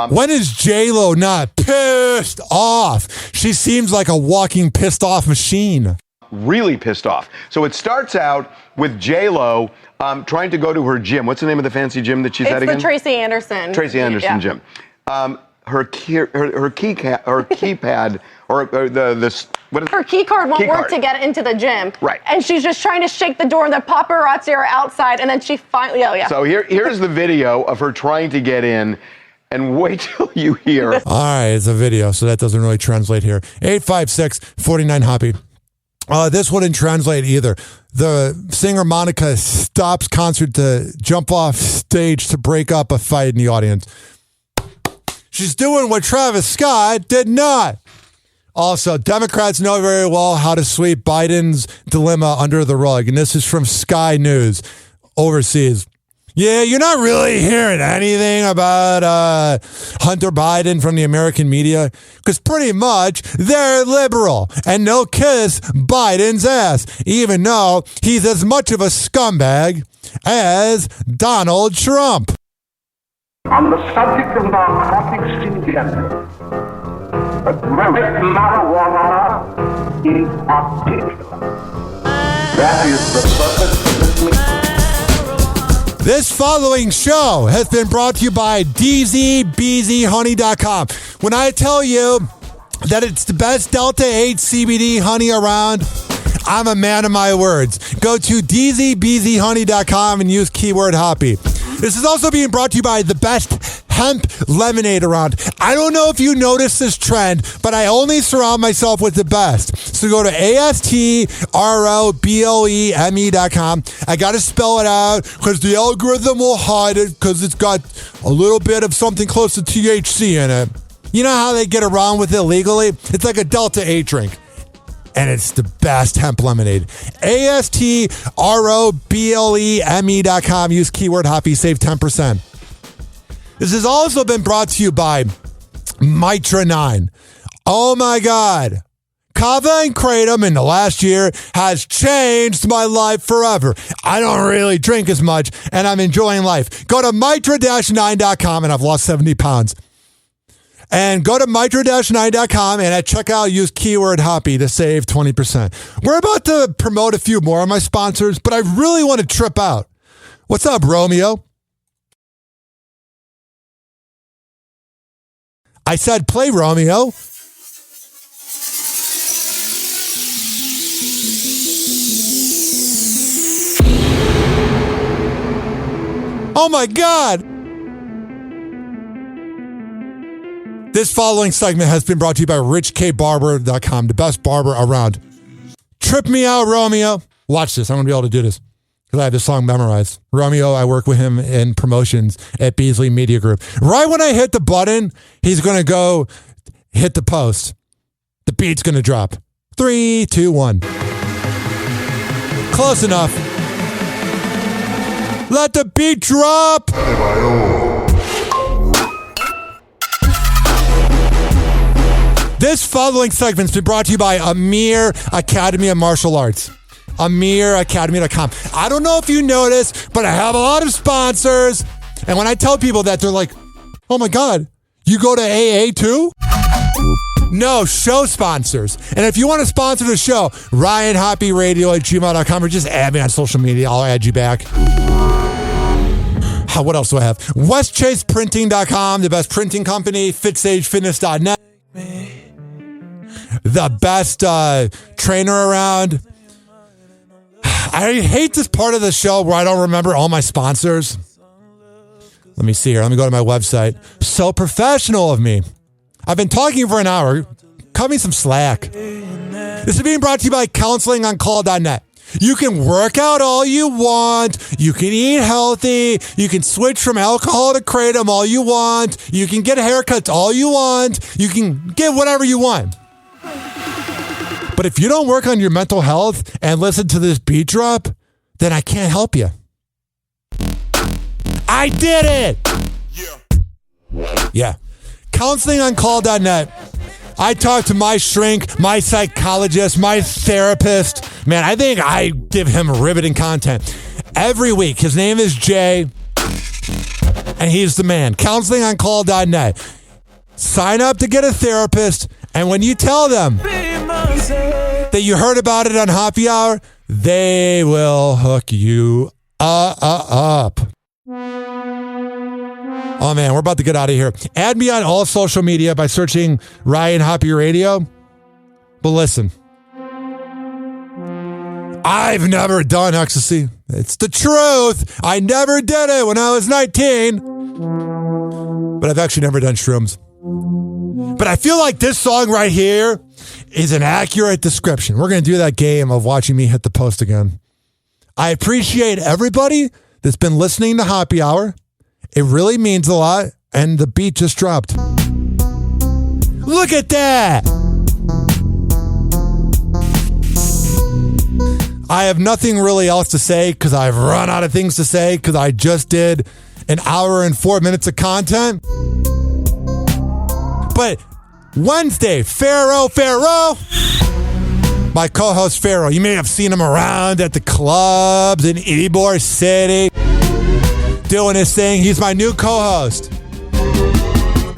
When is J-Lo not pissed off? She seems like a walking pissed off machine. Really pissed off. So it starts out with J-Lo trying to go to her gym. What's the name of the fancy gym that she's at again? It's the Tracy Anderson. Tracy Anderson gym. Her keypad or her key card won't work to get into the gym. Right. And she's just trying to shake the door. The paparazzi are outside, and then she finally, So here's the video of her trying to get in, and wait till you hear. All right, it's a video, so that doesn't really translate here. 856-49-HOPPE. This wouldn't translate either. The singer Monica stops concert to jump off stage to break up a fight in the audience. She's doing what Travis Scott did not. Also, Democrats know very well how to sweep Biden's dilemma under the rug. And this is from Sky News overseas. Yeah, you're not really hearing anything about Hunter Biden from the American media because pretty much they're liberal and they'll kiss Biden's ass, even though he's as much of a scumbag as Donald Trump. On the subject of narcotics in general, but marijuana in particular. That is the purpose of this. This following show has been brought to you by DZBZHoney.com. When I tell you that it's the best Delta 8 CBD honey around, I'm a man of my words. Go to dzbzhoney.com and use keyword Hoppe. This is also being brought to you by the best hemp lemonade around. I don't know if you noticed this trend, but I only surround myself with the best. So go to ASTROBLEME.com. I got to spell it out because the algorithm will hide it because it's got a little bit of something close to THC in it. You know how they get around with it legally? It's like a Delta 8 drink. And it's the best hemp lemonade. ASTROBLEME.com. Use keyword Hoppe. Save 10%. This has also been brought to you by Mitra 9. Oh my God. Kava And Kratom in the last year has changed my life forever. I don't really drink as much, and I'm enjoying life. Go to mitra-9.com, and I've lost 70 pounds. And go to mitra-9.com and at checkout use keyword Hoppe to save 20%. We're about to promote a few more of my sponsors, but I really want to trip out. What's up, Romeo? I said play, Romeo. Oh my God. This following segment has been brought to you by richkbarber.com, the best barber around. Trip me out, Romeo. Watch this. I'm going to be able to do this because I have this song memorized. Romeo, I work with him in promotions at Beasley Media Group. Right when I hit the button, he's going to go hit the post. The beat's going to drop. 3, 2, 1. Close enough. Let the beat drop. This following segment's been brought to you by Amir Academy of Martial Arts. AmirAcademy.com. I don't know if you noticed, but I have a lot of sponsors. And when I tell people that, they're like, oh my God, you go to AA too? No, show sponsors. And if you want to sponsor the show, RyanHoppeRadio@gmail.com or just add me on social media. I'll add you back. What else do I have? WestChasePrinting.com, the best printing company. FitSageFitness.net. The best trainer around. I hate this part of the show where I don't remember all my sponsors. Let me see here. Let me go to my website. So professional of me. I've been talking for an hour. Cut me some slack. This is being brought to you by counselingoncall.net. You can work out all you want. You can eat healthy. You can switch from alcohol to kratom all you want. You can get haircuts all you want. You can get whatever you want. But if you don't work on your mental health and listen to this beat drop, then I can't help you. I did it! Yeah. Counselingoncall.net. I talk to my shrink, my psychologist, my therapist. Man, I think I give him riveting content every week. His name is Jay, and he's the man. Counselingoncall.net. Sign up to get a therapist, and when you tell them that you heard about it on Happy Hour, they will hook you up. Oh, man, we're about to get out of here. Add me on all social media by searching Ryan Hoppe Radio. But listen, I've never done ecstasy. It's the truth. I never did it when I was 19. But I've actually never done shrooms. But I feel like this song right here is an accurate description. We're going to do that game of watching me hit the post again. I appreciate everybody that's been listening to Happy Hour. It really means a lot, and the beat just dropped. Look at that! I have nothing really else to say because I've run out of things to say because I just did an hour and 4 minutes of content. But Wednesday, Pharaoh, my co-host Pharaoh, you may have seen him around at the clubs in Ybor City doing his thing. He's my new co-host.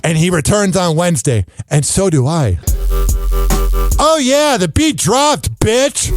And he returns on Wednesday. And so do I. Oh yeah, the beat dropped, bitch.